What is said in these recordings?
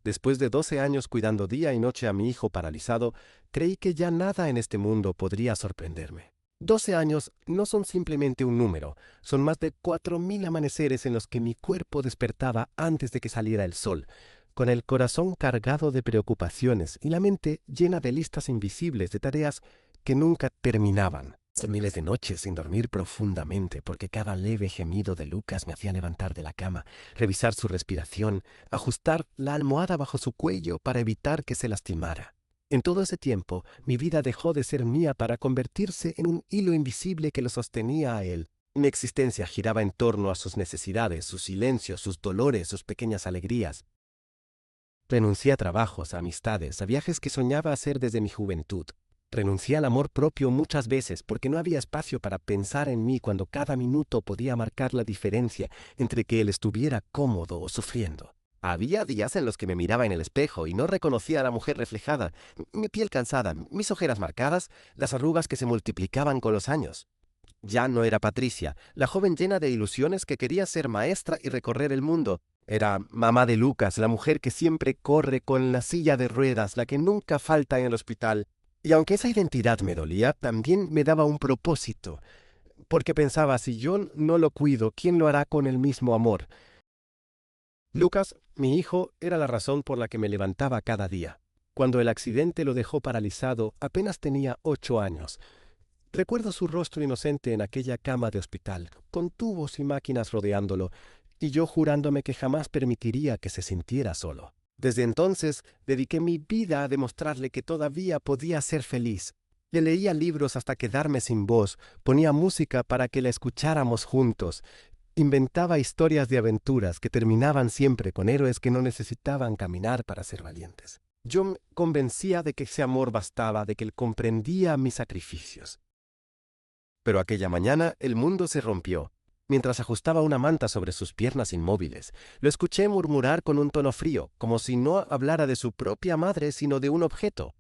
Después de 12 años cuidando día y noche a mi hijo paralizado, creí que ya nada en este mundo podría sorprenderme. 12 años no son simplemente un número, son más de 4000 amaneceres en los que mi cuerpo despertaba antes de que saliera el sol, con el corazón cargado de preocupaciones y la mente llena de listas invisibles de tareas que nunca terminaban. Miles de noches sin dormir profundamente porque cada leve gemido de Lucas me hacía levantar de la cama, revisar su respiración, ajustar la almohada bajo su cuello para evitar que se lastimara. En todo ese tiempo, mi vida dejó de ser mía para convertirse en un hilo invisible que lo sostenía a él. Mi existencia giraba en torno a sus necesidades, sus silencios, sus dolores, sus pequeñas alegrías. Renuncié a trabajos, a amistades, a viajes que soñaba hacer desde mi juventud. Renuncié al amor propio muchas veces porque no había espacio para pensar en mí cuando cada minuto podía marcar la diferencia entre que él estuviera cómodo o sufriendo. Había días en los que me miraba en el espejo y no reconocía a la mujer reflejada, mi piel cansada, mis ojeras marcadas, las arrugas que se multiplicaban con los años. Ya no era Patricia, la joven llena de ilusiones que quería ser maestra y recorrer el mundo. Era mamá de Lucas, la mujer que siempre corre con la silla de ruedas, la que nunca falta en el hospital. Y aunque esa identidad me dolía, también me daba un propósito, porque pensaba, si yo no lo cuido, ¿quién lo hará con el mismo amor? Lucas, mi hijo, era la razón por la que me levantaba cada día. Cuando el accidente lo dejó paralizado, apenas tenía 8 años. Recuerdo su rostro inocente en aquella cama de hospital, con tubos y máquinas rodeándolo, y yo jurándome que jamás permitiría que se sintiera solo. Desde entonces, dediqué mi vida a demostrarle que todavía podía ser feliz. Le leía libros hasta quedarme sin voz, ponía música para que la escucháramos juntos, inventaba historias de aventuras que terminaban siempre con héroes que no necesitaban caminar para ser valientes. Yo me convencía de que ese amor bastaba, de que él comprendía mis sacrificios. Pero aquella mañana el mundo se rompió. Mientras ajustaba una manta sobre sus piernas inmóviles, lo escuché murmurar con un tono frío, como si no hablara de su propia madre, sino de un objeto.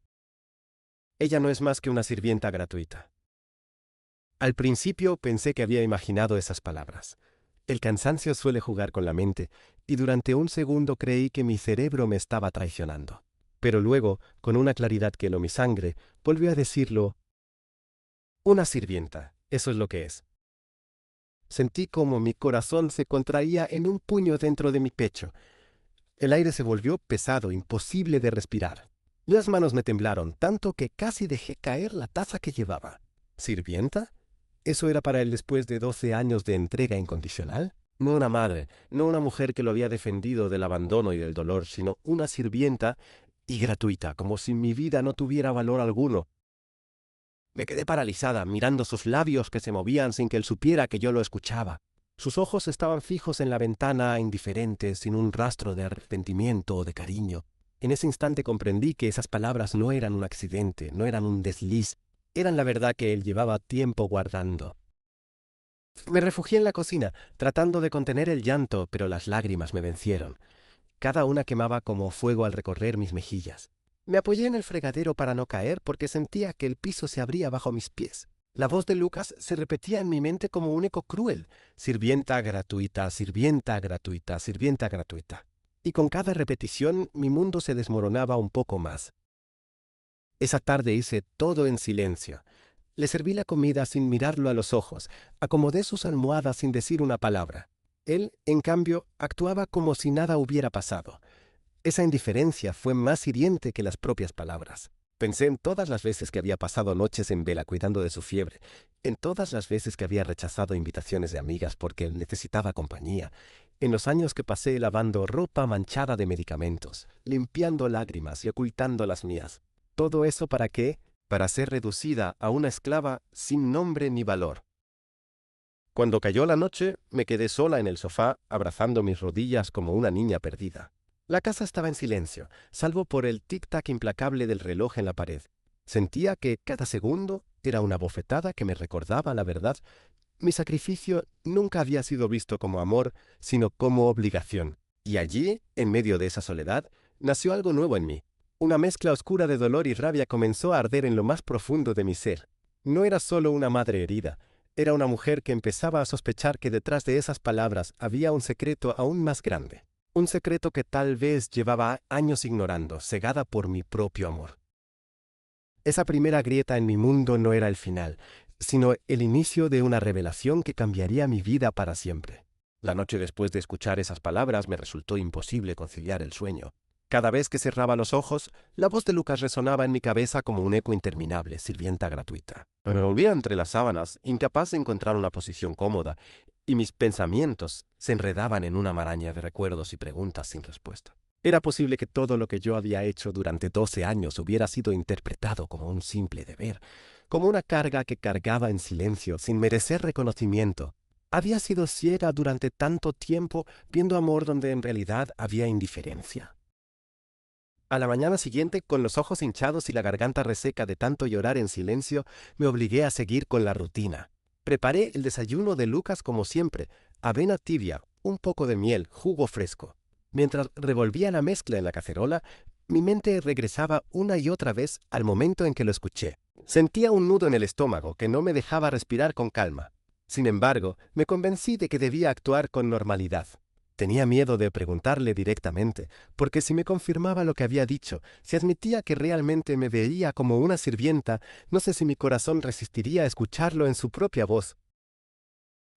Ella no es más que una sirvienta gratuita. Al principio pensé que había imaginado esas palabras. El cansancio suele jugar con la mente, y durante un segundo creí que mi cerebro me estaba traicionando. Pero luego, con una claridad que heló mi sangre, volvió a decirlo: una sirvienta, eso es lo que es. Sentí como mi corazón se contraía en un puño dentro de mi pecho. El aire se volvió pesado, imposible de respirar. Las manos me temblaron tanto que casi dejé caer la taza que llevaba. ¿Sirvienta? ¿Eso era para él después de 12 años de entrega incondicional? No una madre, no una mujer que lo había defendido del abandono y del dolor, sino una sirvienta y gratuita, como si mi vida no tuviera valor alguno. Me quedé paralizada, mirando sus labios que se movían sin que él supiera que yo lo escuchaba. Sus ojos estaban fijos en la ventana, indiferentes, sin un rastro de arrepentimiento o de cariño. En ese instante comprendí que esas palabras no eran un accidente, no eran un desliz, eran la verdad que él llevaba tiempo guardando. Me refugié en la cocina, tratando de contener el llanto, pero las lágrimas me vencieron. Cada una quemaba como fuego al recorrer mis mejillas. Me apoyé en el fregadero para no caer porque sentía que el piso se abría bajo mis pies. La voz de Lucas se repetía en mi mente como un eco cruel: sirvienta gratuita, sirvienta gratuita, sirvienta gratuita. Y con cada repetición mi mundo se desmoronaba un poco más. Esa tarde hice todo en silencio. Le serví la comida sin mirarlo a los ojos, acomodé sus almohadas sin decir una palabra. Él, en cambio, actuaba como si nada hubiera pasado. Esa indiferencia fue más hiriente que las propias palabras. Pensé en todas las veces que había pasado noches en vela cuidando de su fiebre, en todas las veces que había rechazado invitaciones de amigas porque él necesitaba compañía, en los años que pasé lavando ropa manchada de medicamentos, limpiando lágrimas y ocultando las mías. ¿Todo eso para qué? Para ser reducida a una esclava sin nombre ni valor. Cuando cayó la noche, me quedé sola en el sofá, abrazando mis rodillas como una niña perdida. La casa estaba en silencio, salvo por el tic-tac implacable del reloj en la pared. Sentía que cada segundo era una bofetada que me recordaba la verdad. Mi sacrificio nunca había sido visto como amor, sino como obligación. Y allí, en medio de esa soledad, nació algo nuevo en mí. Una mezcla oscura de dolor y rabia comenzó a arder en lo más profundo de mi ser. No era solo una madre herida, era una mujer que empezaba a sospechar que detrás de esas palabras había un secreto aún más grande. Un secreto que tal vez llevaba años ignorando, cegada por mi propio amor. Esa primera grieta en mi mundo no era el final, sino el inicio de una revelación que cambiaría mi vida para siempre. La noche después de escuchar esas palabras me resultó imposible conciliar el sueño. Cada vez que cerraba los ojos, la voz de Lucas resonaba en mi cabeza como un eco interminable, sirvienta gratuita. Me volvía entre las sábanas, incapaz de encontrar una posición cómoda, y mis pensamientos se enredaban en una maraña de recuerdos y preguntas sin respuesta. Era posible que todo lo que yo había hecho durante 12 años hubiera sido interpretado como un simple deber, como una carga que cargaba en silencio, sin merecer reconocimiento. Había sido ciega durante tanto tiempo, viendo amor donde en realidad había indiferencia. A la mañana siguiente, con los ojos hinchados y la garganta reseca de tanto llorar en silencio, me obligué a seguir con la rutina. Preparé el desayuno de Lucas como siempre: avena tibia, un poco de miel, jugo fresco. Mientras revolvía la mezcla en la cacerola, mi mente regresaba una y otra vez al momento en que lo escuché. Sentía un nudo en el estómago que no me dejaba respirar con calma. Sin embargo, me convencí de que debía actuar con normalidad. Tenía miedo de preguntarle directamente, porque si me confirmaba lo que había dicho, si admitía que realmente me veía como una sirvienta, no sé si mi corazón resistiría a escucharlo en su propia voz.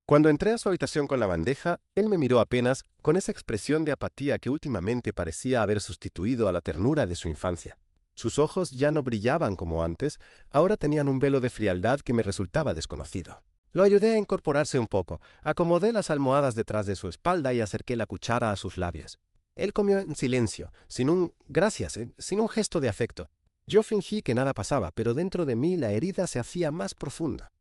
Cuando entré a su habitación con la bandeja, él me miró apenas, con esa expresión de apatía que últimamente parecía haber sustituido a la ternura de su infancia. Sus ojos ya no brillaban como antes, ahora tenían un velo de frialdad que me resultaba desconocido. Lo ayudé a incorporarse un poco, acomodé las almohadas detrás de su espalda y acerqué la cuchara a sus labios. Él comió en silencio, sin un gracias, sin un gesto de afecto. Yo fingí que nada pasaba, pero dentro de mí la herida se hacía más profunda.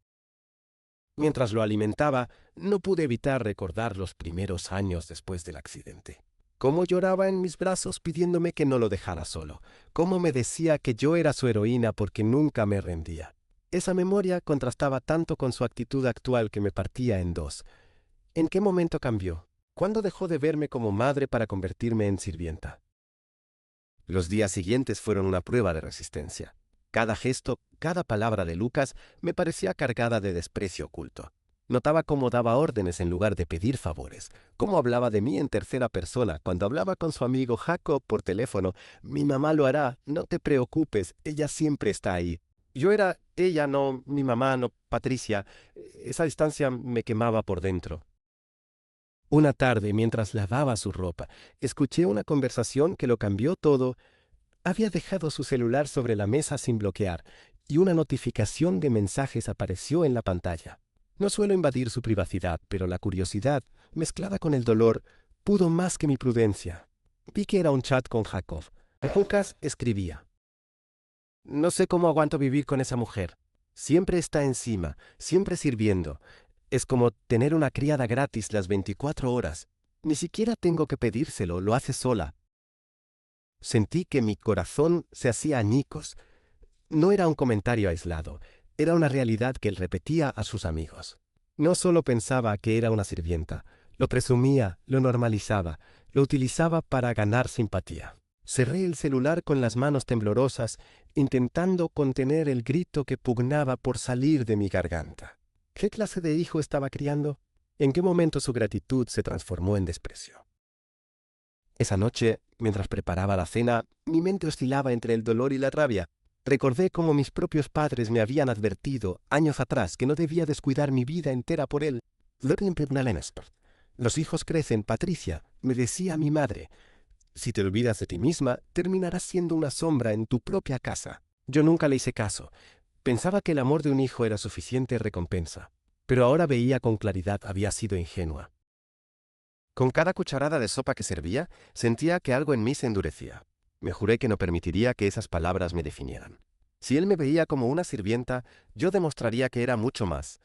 Mientras lo alimentaba, no pude evitar recordar los primeros años después del accidente. Cómo lloraba en mis brazos pidiéndome que no lo dejara solo. Cómo me decía que yo era su heroína porque nunca me rendía. Esa memoria contrastaba tanto con su actitud actual que me partía en dos. ¿En qué momento cambió? ¿Cuándo dejó de verme como madre para convertirme en sirvienta? Los días siguientes fueron una prueba de resistencia. Cada gesto, cada palabra de Lucas me parecía cargada de desprecio oculto. Notaba cómo daba órdenes en lugar de pedir favores, cómo hablaba de mí en tercera persona. Cuando hablaba con su amigo Jacob por teléfono: mi mamá lo hará, no te preocupes, ella siempre está ahí. Yo era ella, no mi mamá, no Patricia. Esa distancia me quemaba por dentro. Una tarde, mientras lavaba su ropa, escuché una conversación que lo cambió todo. Había dejado su celular sobre la mesa sin bloquear, y una notificación de mensajes apareció en la pantalla. No suelo invadir su privacidad, pero la curiosidad, mezclada con el dolor, pudo más que mi prudencia. Vi que era un chat con Jacob. Lucas escribía: no sé cómo aguanto vivir con esa mujer. Siempre está encima, siempre sirviendo. Es como tener una criada gratis las 24 horas. Ni siquiera tengo que pedírselo, lo hace sola. Sentí que mi corazón se hacía añicos. No era un comentario aislado, era una realidad que él repetía a sus amigos. No solo pensaba que era una sirvienta, lo presumía, lo normalizaba, lo utilizaba para ganar simpatía. Cerré el celular con las manos temblorosas, intentando contener el grito que pugnaba por salir de mi garganta. ¿Qué clase de hijo estaba criando? ¿En qué momento su gratitud se transformó en desprecio? Esa noche, mientras preparaba la cena, mi mente oscilaba entre el dolor y la rabia. Recordé cómo mis propios padres me habían advertido años atrás que no debía descuidar mi vida entera por él. Los hijos crecen, Patricia, me decía mi madre. Si te olvidas de ti misma, terminarás siendo una sombra en tu propia casa. Yo nunca le hice caso. Pensaba que el amor de un hijo era suficiente recompensa. Pero ahora veía con claridad había sido ingenua. Con cada cucharada de sopa que servía, sentía que algo en mí se endurecía. Me juré que no permitiría que esas palabras me definieran. Si él me veía como una sirvienta, yo demostraría que era mucho más,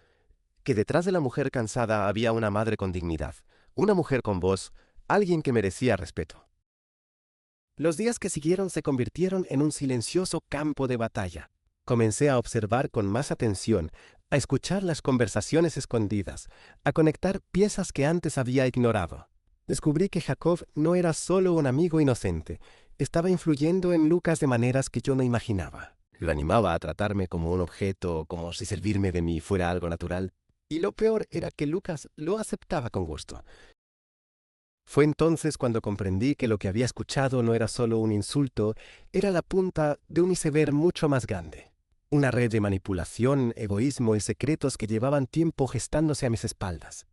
que detrás de la mujer cansada había una madre con dignidad, una mujer con voz, alguien que merecía respeto. Los días que siguieron se convirtieron en un silencioso campo de batalla. Comencé a observar con más atención, a escuchar las conversaciones escondidas, a conectar piezas que antes había ignorado. Descubrí que Jacob no era solo un amigo inocente, estaba influyendo en Lucas de maneras que yo no imaginaba. Lo animaba a tratarme como un objeto, como si servirme de mí fuera algo natural. Y lo peor era que Lucas lo aceptaba con gusto. Fue entonces cuando comprendí que lo que había escuchado no era solo un insulto, era la punta de un iceberg mucho más grande. Una red de manipulación, egoísmo y secretos que llevaban tiempo gestándose a mis espaldas.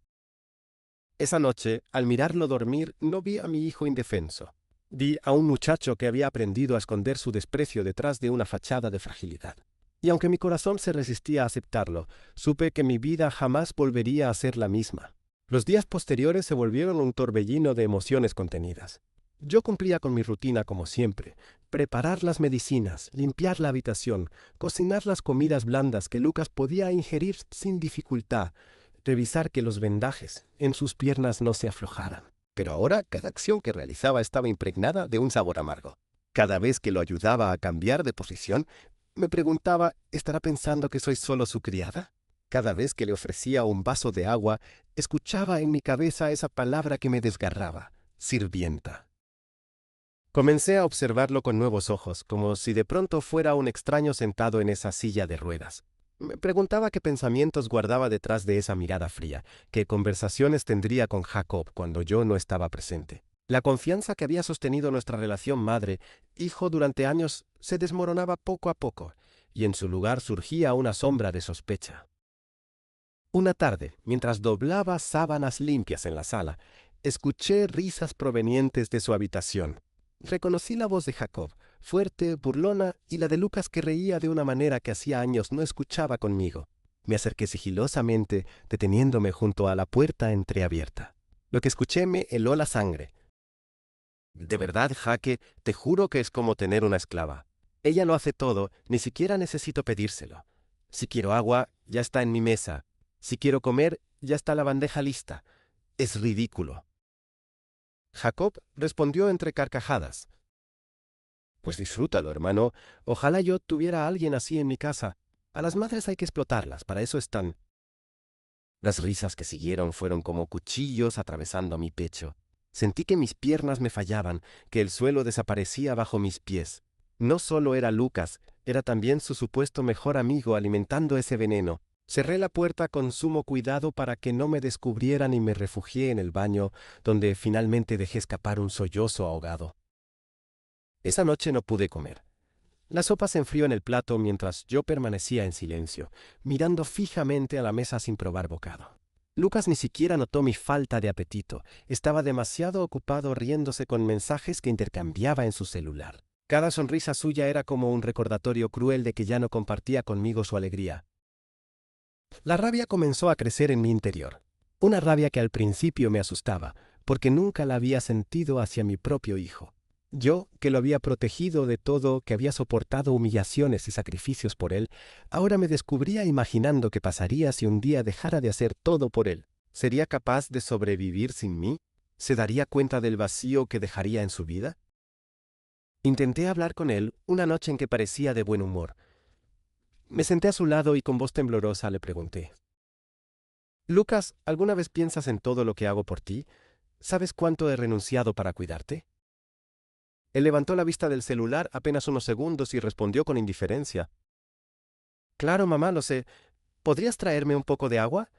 Esa noche, al mirarlo dormir, no vi a mi hijo indefenso. Vi a un muchacho que había aprendido a esconder su desprecio detrás de una fachada de fragilidad. Y aunque mi corazón se resistía a aceptarlo, supe que mi vida jamás volvería a ser la misma. Los días posteriores se volvieron un torbellino de emociones contenidas. Yo cumplía con mi rutina como siempre: preparar las medicinas, limpiar la habitación, cocinar las comidas blandas que Lucas podía ingerir sin dificultad, revisar que los vendajes en sus piernas no se aflojaran. Pero ahora cada acción que realizaba estaba impregnada de un sabor amargo. Cada vez que lo ayudaba a cambiar de posición, me preguntaba, ¿estará pensando que soy solo su criada? Cada vez que le ofrecía un vaso de agua, escuchaba en mi cabeza esa palabra que me desgarraba: sirvienta. Comencé a observarlo con nuevos ojos, como si de pronto fuera un extraño sentado en esa silla de ruedas. Me preguntaba qué pensamientos guardaba detrás de esa mirada fría, qué conversaciones tendría con Jacob cuando yo no estaba presente. La confianza que había sostenido nuestra relación madre-hijo durante años se desmoronaba poco a poco, y en su lugar surgía una sombra de sospecha. Una tarde, mientras doblaba sábanas limpias en la sala, escuché risas provenientes de su habitación. Reconocí la voz de Jacob, fuerte, burlona, y la de Lucas, que reía de una manera que hacía años no escuchaba conmigo. Me acerqué sigilosamente, deteniéndome junto a la puerta entreabierta. Lo que escuché me heló la sangre. De verdad, Jaque, te juro que es como tener una esclava. Ella lo hace todo, ni siquiera necesito pedírselo. Si quiero agua, ya está en mi mesa. Si quiero comer, ya está la bandeja lista. Es ridículo. Jacob respondió entre carcajadas. Pues disfrútalo, hermano. Ojalá yo tuviera a alguien así en mi casa. A las madres hay que explotarlas, para eso están. Las risas que siguieron fueron como cuchillos atravesando mi pecho. Sentí que mis piernas me fallaban, que el suelo desaparecía bajo mis pies. No solo era Lucas, era también su supuesto mejor amigo alimentando ese veneno. Cerré la puerta con sumo cuidado para que no me descubrieran y me refugié en el baño, donde finalmente dejé escapar un sollozo ahogado. Esa noche no pude comer. La sopa se enfrió en el plato mientras yo permanecía en silencio, mirando fijamente a la mesa sin probar bocado. Lucas ni siquiera notó mi falta de apetito. Estaba demasiado ocupado riéndose con mensajes que intercambiaba en su celular. Cada sonrisa suya era como un recordatorio cruel de que ya no compartía conmigo su alegría. La rabia comenzó a crecer en mi interior. Una rabia que al principio me asustaba, porque nunca la había sentido hacia mi propio hijo. Yo, que lo había protegido de todo, que había soportado humillaciones y sacrificios por él, ahora me descubría imaginando qué pasaría si un día dejara de hacer todo por él. ¿Sería capaz de sobrevivir sin mí? ¿Se daría cuenta del vacío que dejaría en su vida? Intenté hablar con él una noche en que parecía de buen humor. Me senté a su lado y con voz temblorosa le pregunté: «Lucas, ¿alguna vez piensas en todo lo que hago por ti? ¿Sabes cuánto he renunciado para cuidarte?» Él levantó la vista del celular apenas unos segundos y respondió con indiferencia: «Claro, mamá, lo sé. ¿Podrías traerme un poco de agua?»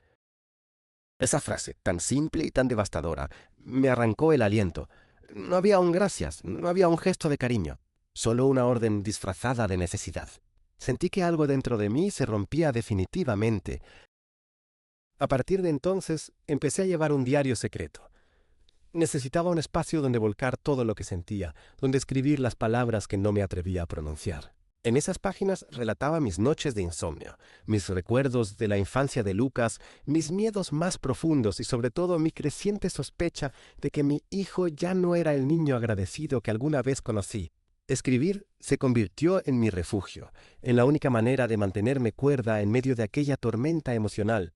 Esa frase, tan simple y tan devastadora, me arrancó el aliento. No había un gracias, no había un gesto de cariño, solo una orden disfrazada de necesidad. Sentí que algo dentro de mí se rompía definitivamente. A partir de entonces, empecé a llevar un diario secreto. Necesitaba un espacio donde volcar todo lo que sentía, donde escribir las palabras que no me atrevía a pronunciar. En esas páginas relataba mis noches de insomnio, mis recuerdos de la infancia de Lucas, mis miedos más profundos y sobre todo mi creciente sospecha de que mi hijo ya no era el niño agradecido que alguna vez conocí. Escribir se convirtió en mi refugio, en la única manera de mantenerme cuerda en medio de aquella tormenta emocional.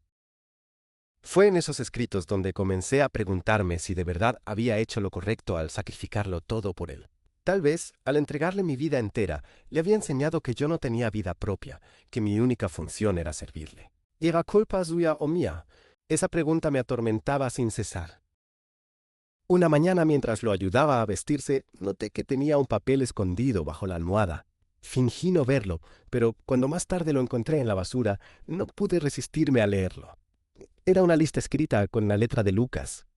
Fue en esos escritos donde comencé a preguntarme si de verdad había hecho lo correcto al sacrificarlo todo por él. Tal vez, al entregarle mi vida entera, le había enseñado que yo no tenía vida propia, que mi única función era servirle. ¿Era culpa suya o mía? Esa pregunta me atormentaba sin cesar. Una mañana, mientras lo ayudaba a vestirse, noté que tenía un papel escondido bajo la almohada. Fingí no verlo, pero cuando más tarde lo encontré en la basura, no pude resistirme a leerlo. Era una lista escrita con la letra de Lucas.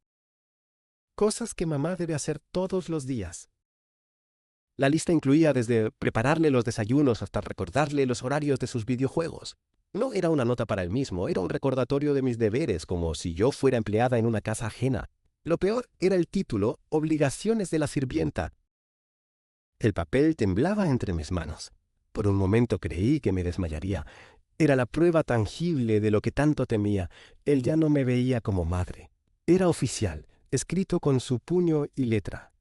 Cosas que mamá debe hacer todos los días. La lista incluía desde prepararle los desayunos hasta recordarle los horarios de sus videojuegos. No era una nota para él mismo, era un recordatorio de mis deberes, como si yo fuera empleada en una casa ajena. Lo peor era el título, Obligaciones de la sirvienta. El papel temblaba entre mis manos. Por un momento creí que me desmayaría. Era la prueba tangible de lo que tanto temía. Él ya no me veía como madre. Era oficial, escrito con su puño y letra.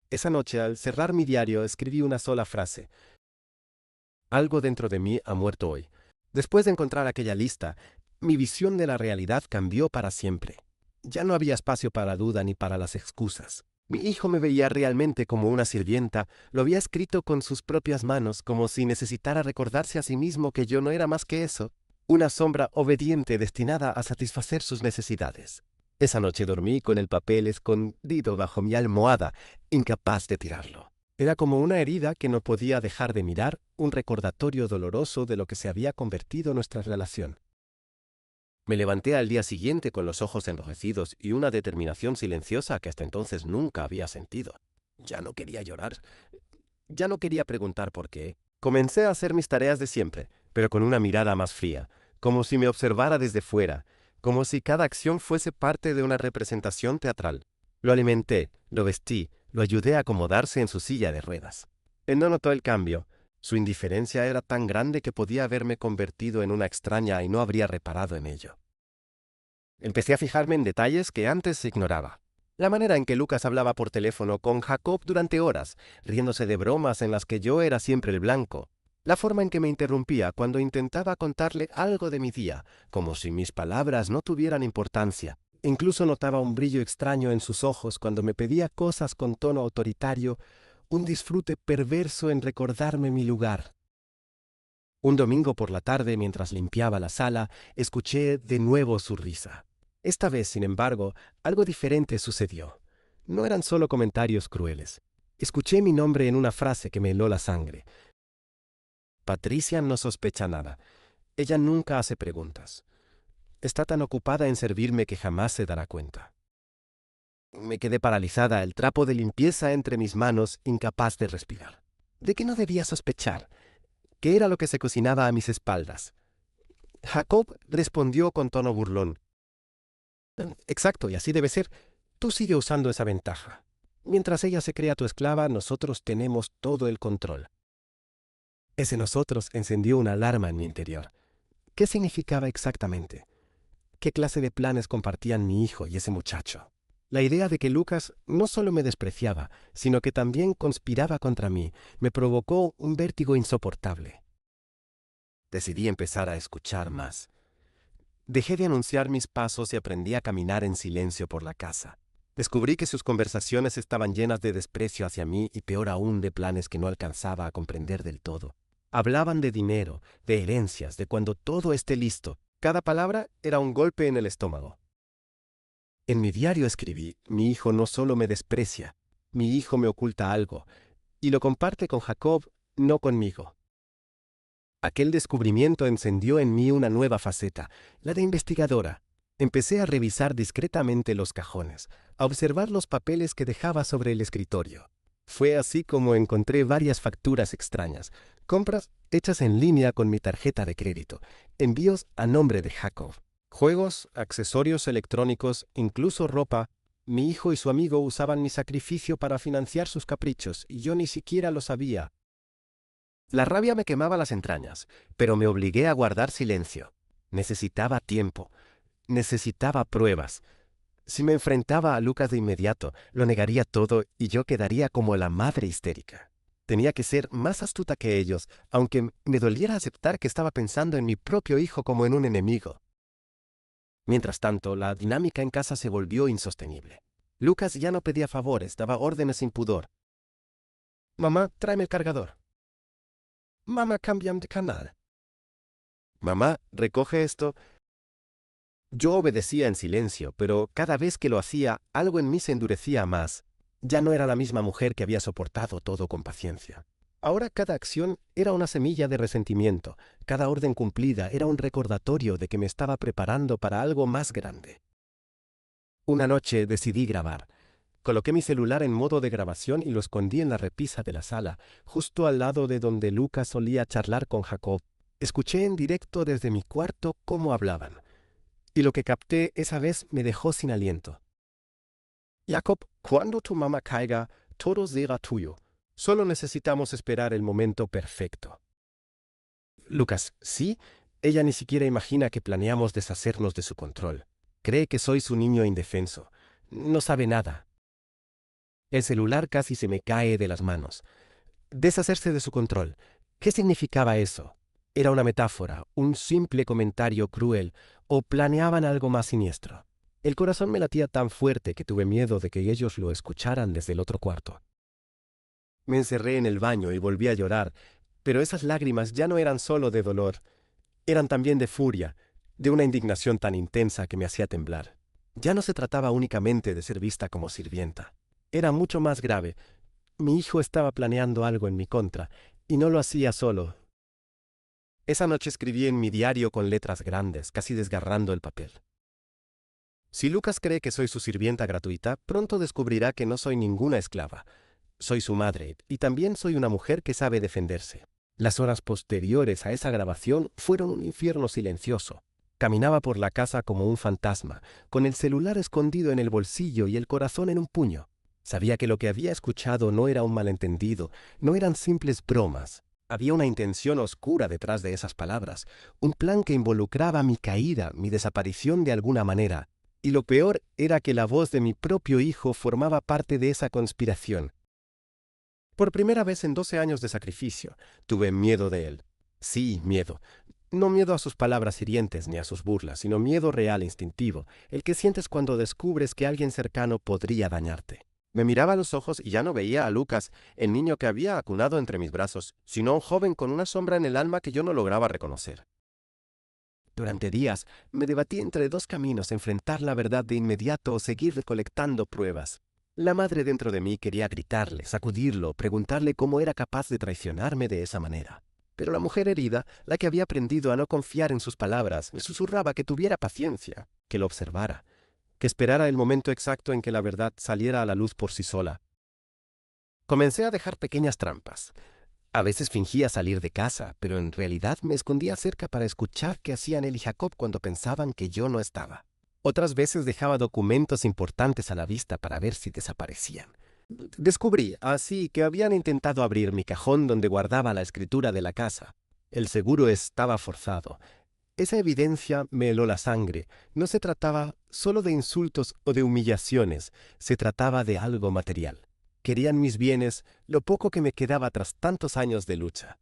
Esa noche, al cerrar mi diario, escribí una sola frase. Algo dentro de mí ha muerto hoy. Después de encontrar aquella lista, mi visión de la realidad cambió para siempre. Ya no había espacio para la duda ni para las excusas. Mi hijo me veía realmente como una sirvienta, lo había escrito con sus propias manos, como si necesitara recordarse a sí mismo que yo no era más que eso, una sombra obediente destinada a satisfacer sus necesidades. Esa noche dormí con el papel escondido bajo mi almohada, incapaz de tirarlo. Era como una herida que no podía dejar de mirar, un recordatorio doloroso de lo que se había convertido nuestra relación. Me levanté al día siguiente con los ojos enrojecidos y una determinación silenciosa que hasta entonces nunca había sentido. Ya no quería llorar. Ya no quería preguntar por qué. Comencé a hacer mis tareas de siempre, pero con una mirada más fría, como si me observara desde fuera, como si cada acción fuese parte de una representación teatral. Lo alimenté, lo vestí, lo ayudé a acomodarse en su silla de ruedas. Él no notó el cambio. Su indiferencia era tan grande que podía haberme convertido en una extraña y no habría reparado en ello. Empecé a fijarme en detalles que antes ignoraba. La manera en que Lucas hablaba por teléfono con Jacob durante horas, riéndose de bromas en las que yo era siempre el blanco. La forma en que me interrumpía cuando intentaba contarle algo de mi día, como si mis palabras no tuvieran importancia. Incluso notaba un brillo extraño en sus ojos cuando me pedía cosas con tono autoritario, un disfrute perverso en recordarme mi lugar. Un domingo por la tarde, mientras limpiaba la sala, escuché de nuevo su risa. Esta vez, sin embargo, algo diferente sucedió. No eran solo comentarios crueles. Escuché mi nombre en una frase que me heló la sangre. Patricia no sospecha nada. Ella nunca hace preguntas. Está tan ocupada en servirme que jamás se dará cuenta. Me quedé paralizada, el trapo de limpieza entre mis manos, incapaz de respirar. ¿De qué no debía sospechar? ¿Qué era lo que se cocinaba a mis espaldas? Jacob respondió con tono burlón. Exacto, y así debe ser. Tú sigue usando esa ventaja. Mientras ella se crea tu esclava, nosotros tenemos todo el control. Ese nosotros encendió una alarma en mi interior. ¿Qué significaba exactamente? ¿Qué clase de planes compartían mi hijo y ese muchacho? La idea de que Lucas no solo me despreciaba, sino que también conspiraba contra mí, me provocó un vértigo insoportable. Decidí empezar a escuchar más. Dejé de anunciar mis pasos y aprendí a caminar en silencio por la casa. Descubrí que sus conversaciones estaban llenas de desprecio hacia mí y peor aún de planes que no alcanzaba a comprender del todo. Hablaban de dinero, de herencias, de cuando todo esté listo. Cada palabra era un golpe en el estómago. En mi diario escribí, mi hijo no solo me desprecia, mi hijo me oculta algo, y lo comparte con Jacob, no conmigo. Aquel descubrimiento encendió en mí una nueva faceta, la de investigadora. Empecé a revisar discretamente los cajones, a observar los papeles que dejaba sobre el escritorio. Fue así como encontré varias facturas extrañas, compras hechas en línea con mi tarjeta de crédito, envíos a nombre de Jacob. Juegos, accesorios electrónicos, incluso ropa. Mi hijo y su amigo usaban mi sacrificio para financiar sus caprichos, y yo ni siquiera lo sabía. La rabia me quemaba las entrañas, pero me obligué a guardar silencio. Necesitaba tiempo. Necesitaba pruebas. Si me enfrentaba a Lucas de inmediato, lo negaría todo y yo quedaría como la madre histérica. Tenía que ser más astuta que ellos, aunque me doliera aceptar que estaba pensando en mi propio hijo como en un enemigo. Mientras tanto, la dinámica en casa se volvió insostenible. Lucas ya no pedía favores, daba órdenes sin pudor. Mamá, tráeme el cargador. Mamá, cámbiame de canal. Mamá, recoge esto. Yo obedecía en silencio, pero cada vez que lo hacía, algo en mí se endurecía más. Ya no era la misma mujer que había soportado todo con paciencia. Ahora cada acción era una semilla de resentimiento, cada orden cumplida era un recordatorio de que me estaba preparando para algo más grande. Una noche decidí grabar. Coloqué mi celular en modo de grabación y lo escondí en la repisa de la sala, justo al lado de donde Lucas solía charlar con Jacob. Escuché en directo desde mi cuarto cómo hablaban, y lo que capté esa vez me dejó sin aliento. Jacob, cuando tu mamá caiga, todo será tuyo. Solo necesitamos esperar el momento perfecto. Lucas, ¿sí? Ella ni siquiera imagina que planeamos deshacernos de su control. Cree que soy su niño indefenso. No sabe nada. El celular casi se me cae de las manos. Deshacerse de su control. ¿Qué significaba eso? ¿Era una metáfora, un simple comentario cruel, o planeaban algo más siniestro? El corazón me latía tan fuerte que tuve miedo de que ellos lo escucharan desde el otro cuarto. Me encerré en el baño y volví a llorar, pero esas lágrimas ya no eran solo de dolor, eran también de furia, de una indignación tan intensa que me hacía temblar. Ya no se trataba únicamente de ser vista como sirvienta. Era mucho más grave. Mi hijo estaba planeando algo en mi contra, y no lo hacía solo. Esa noche escribí en mi diario con letras grandes, casi desgarrando el papel. Si Lucas cree que soy su sirvienta gratuita, pronto descubrirá que no soy ninguna esclava. Soy su madre, y también soy una mujer que sabe defenderse. Las horas posteriores a esa grabación fueron un infierno silencioso. Caminaba por la casa como un fantasma, con el celular escondido en el bolsillo y el corazón en un puño. Sabía que lo que había escuchado no era un malentendido, no eran simples bromas. Había una intención oscura detrás de esas palabras, un plan que involucraba mi caída, mi desaparición de alguna manera. Y lo peor era que la voz de mi propio hijo formaba parte de esa conspiración. Por primera vez en 12 años de sacrificio, tuve miedo de él. Sí, miedo. No miedo a sus palabras hirientes ni a sus burlas, sino miedo real, instintivo, el que sientes cuando descubres que alguien cercano podría dañarte. Me miraba a los ojos y ya no veía a Lucas, el niño que había acunado entre mis brazos, sino un joven con una sombra en el alma que yo no lograba reconocer. Durante días me debatí entre dos caminos, enfrentar la verdad de inmediato o seguir recolectando pruebas. La madre dentro de mí quería gritarle, sacudirlo, preguntarle cómo era capaz de traicionarme de esa manera. Pero la mujer herida, la que había aprendido a no confiar en sus palabras, me susurraba que tuviera paciencia, que lo observara, que esperara el momento exacto en que la verdad saliera a la luz por sí sola. Comencé a dejar pequeñas trampas. A veces fingía salir de casa, pero en realidad me escondía cerca para escuchar qué hacían él y Jacob cuando pensaban que yo no estaba. Otras veces dejaba documentos importantes a la vista para ver si desaparecían. Descubrí, así, que habían intentado abrir mi cajón donde guardaba la escritura de la casa. El seguro estaba forzado. Esa evidencia me heló la sangre. No se trataba solo de insultos o de humillaciones, se trataba de algo material. Querían mis bienes, lo poco que me quedaba tras tantos años de lucha.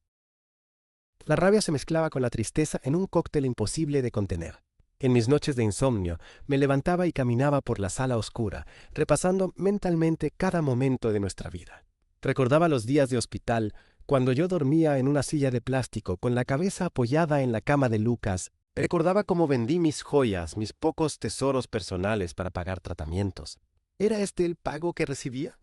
La rabia se mezclaba con la tristeza en un cóctel imposible de contener. En mis noches de insomnio, me levantaba y caminaba por la sala oscura, repasando mentalmente cada momento de nuestra vida. Recordaba los días de hospital, cuando yo dormía en una silla de plástico con la cabeza apoyada en la cama de Lucas. Recordaba cómo vendí mis joyas, mis pocos tesoros personales para pagar tratamientos. ¿Era este el pago que recibía?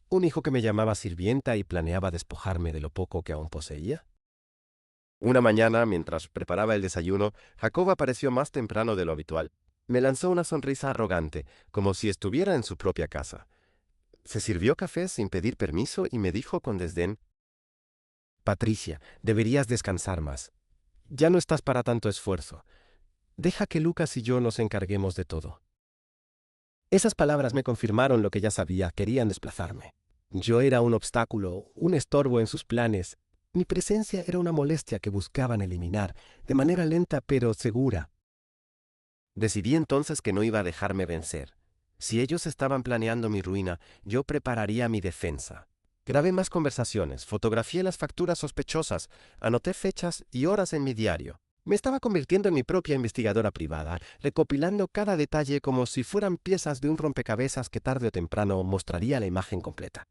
¿Un hijo que me llamaba sirvienta y planeaba despojarme de lo poco que aún poseía? Una mañana, mientras preparaba el desayuno, Jacob apareció más temprano de lo habitual. Me lanzó una sonrisa arrogante, como si estuviera en su propia casa. Se sirvió café sin pedir permiso y me dijo con desdén: «Patricia, deberías descansar más. Ya no estás para tanto esfuerzo. Deja que Lucas y yo nos encarguemos de todo». Esas palabras me confirmaron lo que ya sabía: querían desplazarme. Yo era un obstáculo, un estorbo en sus planes. Mi presencia era una molestia que buscaban eliminar, de manera lenta pero segura. Decidí entonces que no iba a dejarme vencer. Si ellos estaban planeando mi ruina, yo prepararía mi defensa. Grabé más conversaciones, fotografié las facturas sospechosas, anoté fechas y horas en mi diario. Me estaba convirtiendo en mi propia investigadora privada, recopilando cada detalle como si fueran piezas de un rompecabezas que tarde o temprano mostraría la imagen completa.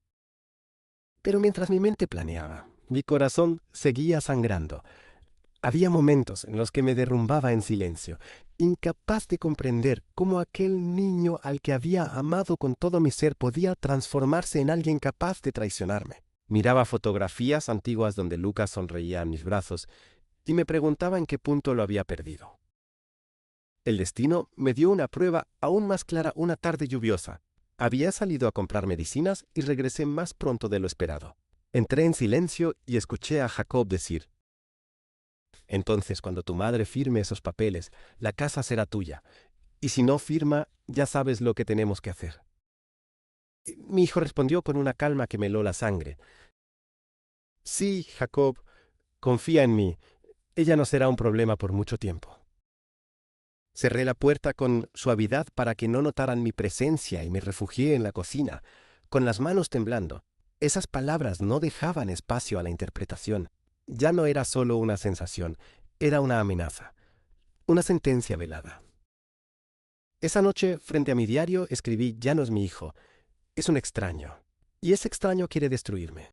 Pero mientras mi mente planeaba, mi corazón seguía sangrando. Había momentos en los que me derrumbaba en silencio, incapaz de comprender cómo aquel niño al que había amado con todo mi ser podía transformarse en alguien capaz de traicionarme. Miraba fotografías antiguas donde Lucas sonreía en mis brazos y me preguntaba en qué punto lo había perdido. El destino me dio una prueba aún más clara una tarde lluviosa. Había salido a comprar medicinas y regresé más pronto de lo esperado. Entré en silencio y escuché a Jacob decir: «Entonces, cuando tu madre firme esos papeles, la casa será tuya. Y si no firma, ya sabes lo que tenemos que hacer». Mi hijo respondió con una calma que me heló la sangre: «Sí, Jacob, confía en mí. Ella no será un problema por mucho tiempo». Cerré la puerta con suavidad para que no notaran mi presencia y me refugié en la cocina, con las manos temblando. Esas palabras no dejaban espacio a la interpretación. Ya no era solo una sensación, era una amenaza, una sentencia velada. Esa noche, frente a mi diario, escribí: «Ya no es mi hijo, es un extraño. Y ese extraño quiere destruirme».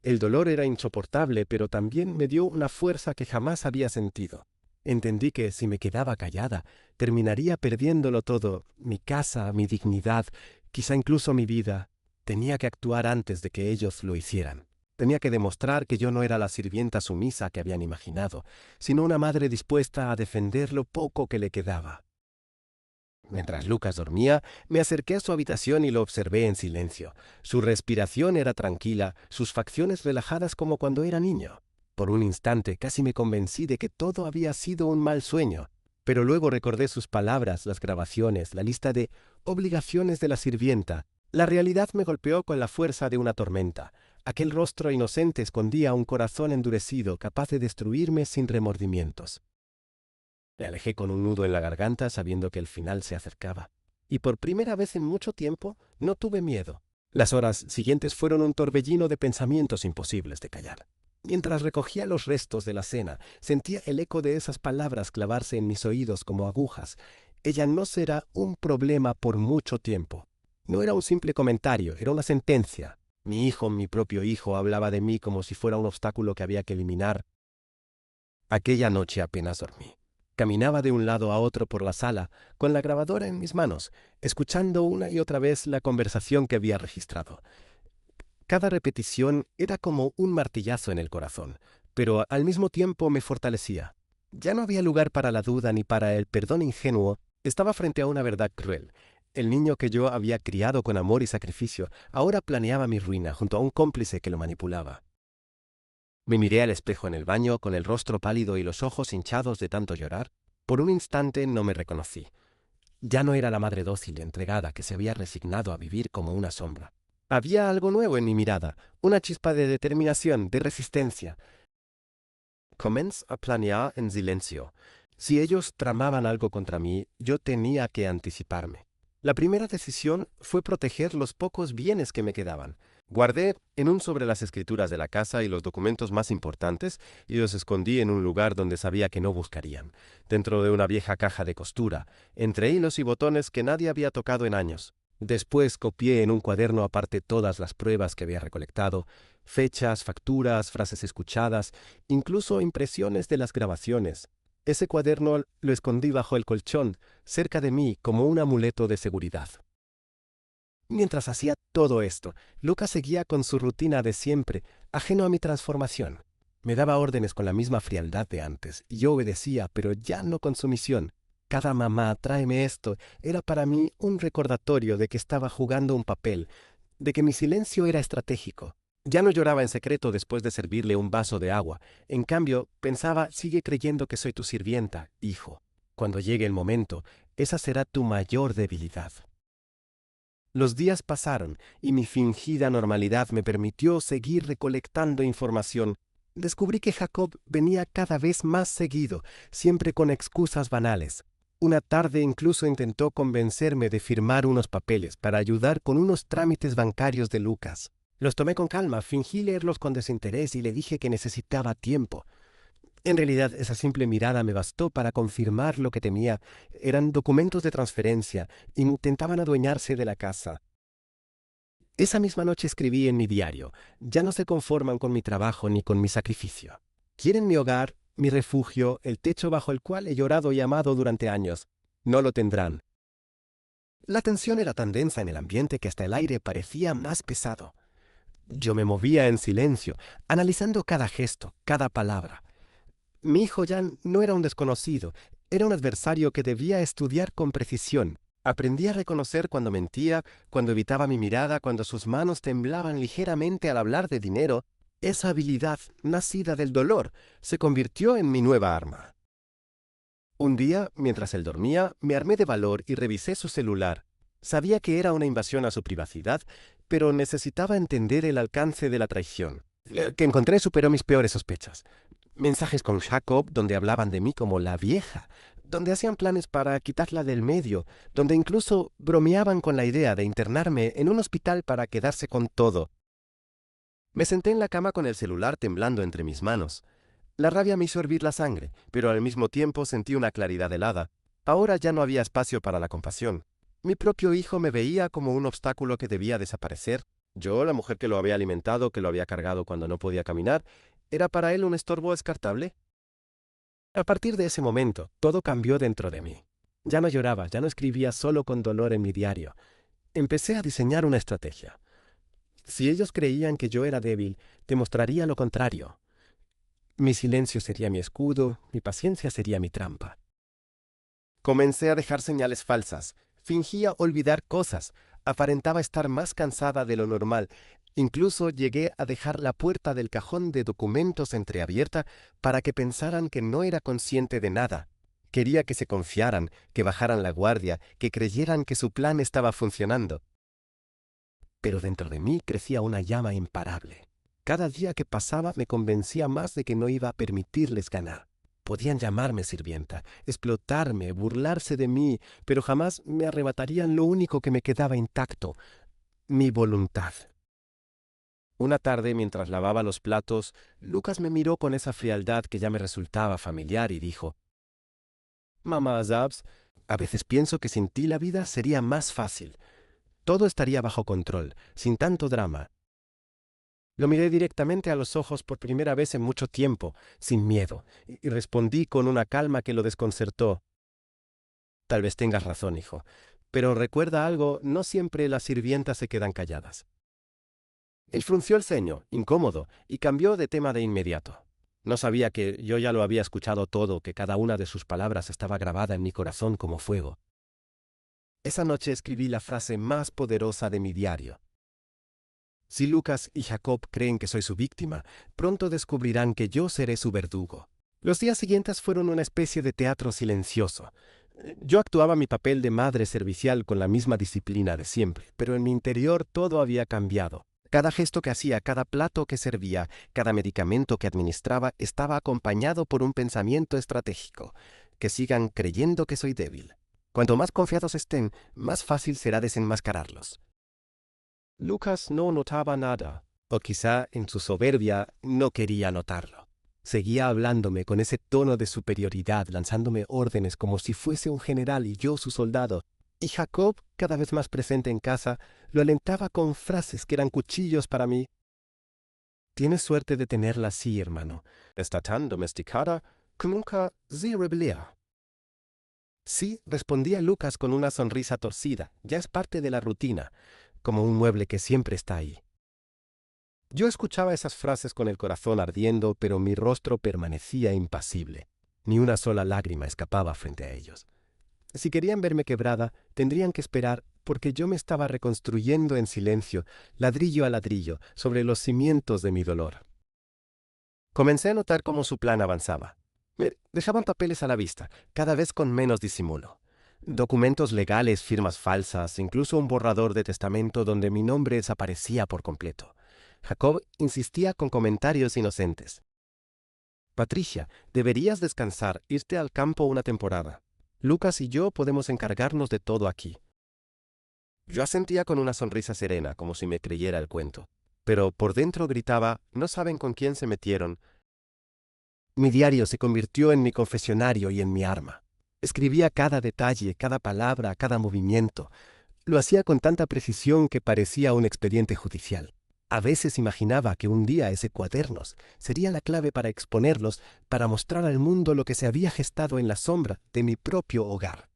El dolor era insoportable, pero también me dio una fuerza que jamás había sentido. Entendí que si me quedaba callada, terminaría perdiéndolo todo: mi casa, mi dignidad, quizá incluso mi vida. Tenía que actuar antes de que ellos lo hicieran. Tenía que demostrar que yo no era la sirvienta sumisa que habían imaginado, sino una madre dispuesta a defender lo poco que le quedaba. Mientras Lucas dormía, me acerqué a su habitación y lo observé en silencio. Su respiración era tranquila, sus facciones relajadas como cuando era niño. Por un instante casi me convencí de que todo había sido un mal sueño, pero luego recordé sus palabras, las grabaciones, la lista de obligaciones de la sirvienta. La realidad me golpeó con la fuerza de una tormenta. Aquel rostro inocente escondía un corazón endurecido, capaz de destruirme sin remordimientos. Me alejé con un nudo en la garganta, sabiendo que el final se acercaba. Y por primera vez en mucho tiempo no tuve miedo. Las horas siguientes fueron un torbellino de pensamientos imposibles de callar. Mientras recogía los restos de la cena, sentía el eco de esas palabras clavarse en mis oídos como agujas. Ella no será un problema por mucho tiempo. No era un simple comentario, era una sentencia. Mi hijo, mi propio hijo, hablaba de mí como si fuera un obstáculo que había que eliminar. Aquella noche apenas dormí. Caminaba de un lado a otro por la sala, con la grabadora en mis manos, escuchando una y otra vez la conversación que había registrado. Cada repetición era como un martillazo en el corazón, pero al mismo tiempo me fortalecía. Ya no había lugar para la duda ni para el perdón ingenuo. Estaba frente a una verdad cruel. El niño que yo había criado con amor y sacrificio ahora planeaba mi ruina junto a un cómplice que lo manipulaba. Me miré al espejo en el baño, con el rostro pálido y los ojos hinchados de tanto llorar. Por un instante no me reconocí. Ya no era la madre dócil y entregada que se había resignado a vivir como una sombra. Había algo nuevo en mi mirada, una chispa de determinación, de resistencia. Comencé a planear en silencio. Si ellos tramaban algo contra mí, yo tenía que anticiparme. La primera decisión fue proteger los pocos bienes que me quedaban. Guardé en un sobre las escrituras de la casa y los documentos más importantes y los escondí en un lugar donde sabía que no buscarían, dentro de una vieja caja de costura, entre hilos y botones que nadie había tocado en años. Después copié en un cuaderno aparte todas las pruebas que había recolectado, fechas, facturas, frases escuchadas, incluso impresiones de las grabaciones. Ese cuaderno lo escondí bajo el colchón, cerca de mí, como un amuleto de seguridad. Mientras hacía todo esto, Lucas seguía con su rutina de siempre, ajeno a mi transformación. Me daba órdenes con la misma frialdad de antes, y yo obedecía, pero ya no con sumisión. Cada mamá, tráeme esto, era para mí un recordatorio de que estaba jugando un papel, de que mi silencio era estratégico. Ya no lloraba en secreto después de servirle un vaso de agua. En cambio, pensaba: sigue creyendo que soy tu sirvienta, hijo. Cuando llegue el momento, esa será tu mayor debilidad. Los días pasaron y mi fingida normalidad me permitió seguir recolectando información. Descubrí que Jacob venía cada vez más seguido, siempre con excusas banales. Una tarde incluso intentó convencerme de firmar unos papeles para ayudar con unos trámites bancarios de Lucas. Los tomé con calma, fingí leerlos con desinterés y le dije que necesitaba tiempo. En realidad, esa simple mirada me bastó para confirmar lo que temía. Eran documentos de transferencia. Intentaban adueñarse de la casa. Esa misma noche escribí en mi diario: ya no se conforman con mi trabajo ni con mi sacrificio. Quieren mi hogar, mi refugio, el techo bajo el cual he llorado y amado durante años. No lo tendrán. La tensión era tan densa en el ambiente que hasta el aire parecía más pesado. Yo me movía en silencio, analizando cada gesto, cada palabra. Mi hijo ya no era un desconocido, Era un adversario que debía estudiar con precisión. Aprendí a reconocer cuando mentía, cuando evitaba mi mirada, cuando sus manos temblaban ligeramente al hablar de dinero. Esa habilidad, nacida del dolor, se convirtió en mi nueva arma. Un día, mientras él dormía, me armé de valor y revisé su celular. Sabía que era una invasión a su privacidad, pero necesitaba entender el alcance de la traición. Que encontré superó mis peores sospechas. Mensajes con Jacob donde hablaban de mí como la vieja, donde hacían planes para quitarla del medio, donde incluso bromeaban con la idea de internarme en un hospital para quedarse con todo. Me senté en la cama con el celular temblando entre mis manos. La rabia me hizo hervir la sangre, pero al mismo tiempo sentí una claridad helada. Ahora ya no había espacio para la compasión. Mi propio hijo me veía como un obstáculo que debía desaparecer. Yo, la mujer que lo había alimentado, que lo había cargado cuando no podía caminar, ¿era para él un estorbo descartable? A partir de ese momento, todo cambió dentro de mí. Ya no lloraba, ya no escribía solo con dolor en mi diario. Empecé a diseñar una estrategia. Si ellos creían que yo era débil, demostraría lo contrario. Mi silencio sería mi escudo, mi paciencia sería mi trampa. Comencé a dejar señales falsas, fingía olvidar cosas, aparentaba estar más cansada de lo normal. Incluso llegué a dejar la puerta del cajón de documentos entreabierta para que pensaran que no era consciente de nada. Quería que se confiaran, que bajaran la guardia, que creyeran que su plan estaba funcionando. Pero dentro de mí crecía una llama imparable. Cada día que pasaba me convencía más de que no iba a permitirles ganar. Podían llamarme sirvienta, explotarme, burlarse de mí, pero jamás me arrebatarían lo único que me quedaba intacto, mi voluntad. Una tarde, mientras lavaba los platos, Lucas me miró con esa frialdad que ya me resultaba familiar y dijo: «Mamá Zabs, a veces pienso que sin ti la vida sería más fácil. Todo estaría bajo control, sin tanto drama». Lo miré directamente a los ojos por primera vez en mucho tiempo, sin miedo, y respondí con una calma que lo desconcertó: «Tal vez tengas razón, hijo, pero recuerda algo, no siempre las sirvientas se quedan calladas». Él frunció el ceño, incómodo, y cambió de tema de inmediato. No sabía que yo ya lo había escuchado todo, que cada una de sus palabras estaba grabada en mi corazón como fuego. Esa noche escribí la frase más poderosa de mi diario. Si Lucas y Jacob creen que soy su víctima, pronto descubrirán que yo seré su verdugo. Los días siguientes fueron una especie de teatro silencioso. Yo actuaba mi papel de madre servicial con la misma disciplina de siempre, pero en mi interior todo había cambiado. Cada gesto que hacía, cada plato que servía, cada medicamento que administraba estaba acompañado por un pensamiento estratégico: que sigan creyendo que soy débil. Cuanto más confiados estén, más fácil será desenmascararlos. Lucas no notaba nada, o quizá en su soberbia no quería notarlo. Seguía hablándome con ese tono de superioridad, lanzándome órdenes como si fuese un general y yo su soldado. Y Jacob, cada vez más presente en casa, lo alentaba con frases que eran cuchillos para mí. «Tienes suerte de tenerla así, hermano. Está tan domesticada que nunca se rebelea». «Sí», respondía Lucas con una sonrisa torcida, «ya es parte de la rutina, como un mueble que siempre está ahí». Yo escuchaba esas frases con el corazón ardiendo, pero mi rostro permanecía impasible. Ni una sola lágrima escapaba frente a ellos. Si querían verme quebrada, tendrían que esperar, porque yo me estaba reconstruyendo en silencio, ladrillo a ladrillo, sobre los cimientos de mi dolor. Comencé a notar cómo su plan avanzaba. Me dejaban papeles a la vista, cada vez con menos disimulo. Documentos legales, firmas falsas, incluso un borrador de testamento donde mi nombre desaparecía por completo. Jacob insistía con comentarios inocentes. «Patricia, deberías descansar, irte al campo una temporada. Lucas y yo podemos encargarnos de todo aquí». Yo asentía con una sonrisa serena, como si me creyera el cuento. Pero por dentro gritaba: «No saben con quién se metieron». Mi diario se convirtió en mi confesionario y en mi arma. Escribía cada detalle, cada palabra, cada movimiento. Lo hacía con tanta precisión que parecía un expediente judicial. A veces imaginaba que un día ese cuadernos sería la clave para exponerlos, para mostrar al mundo lo que se había gestado en la sombra de mi propio hogar.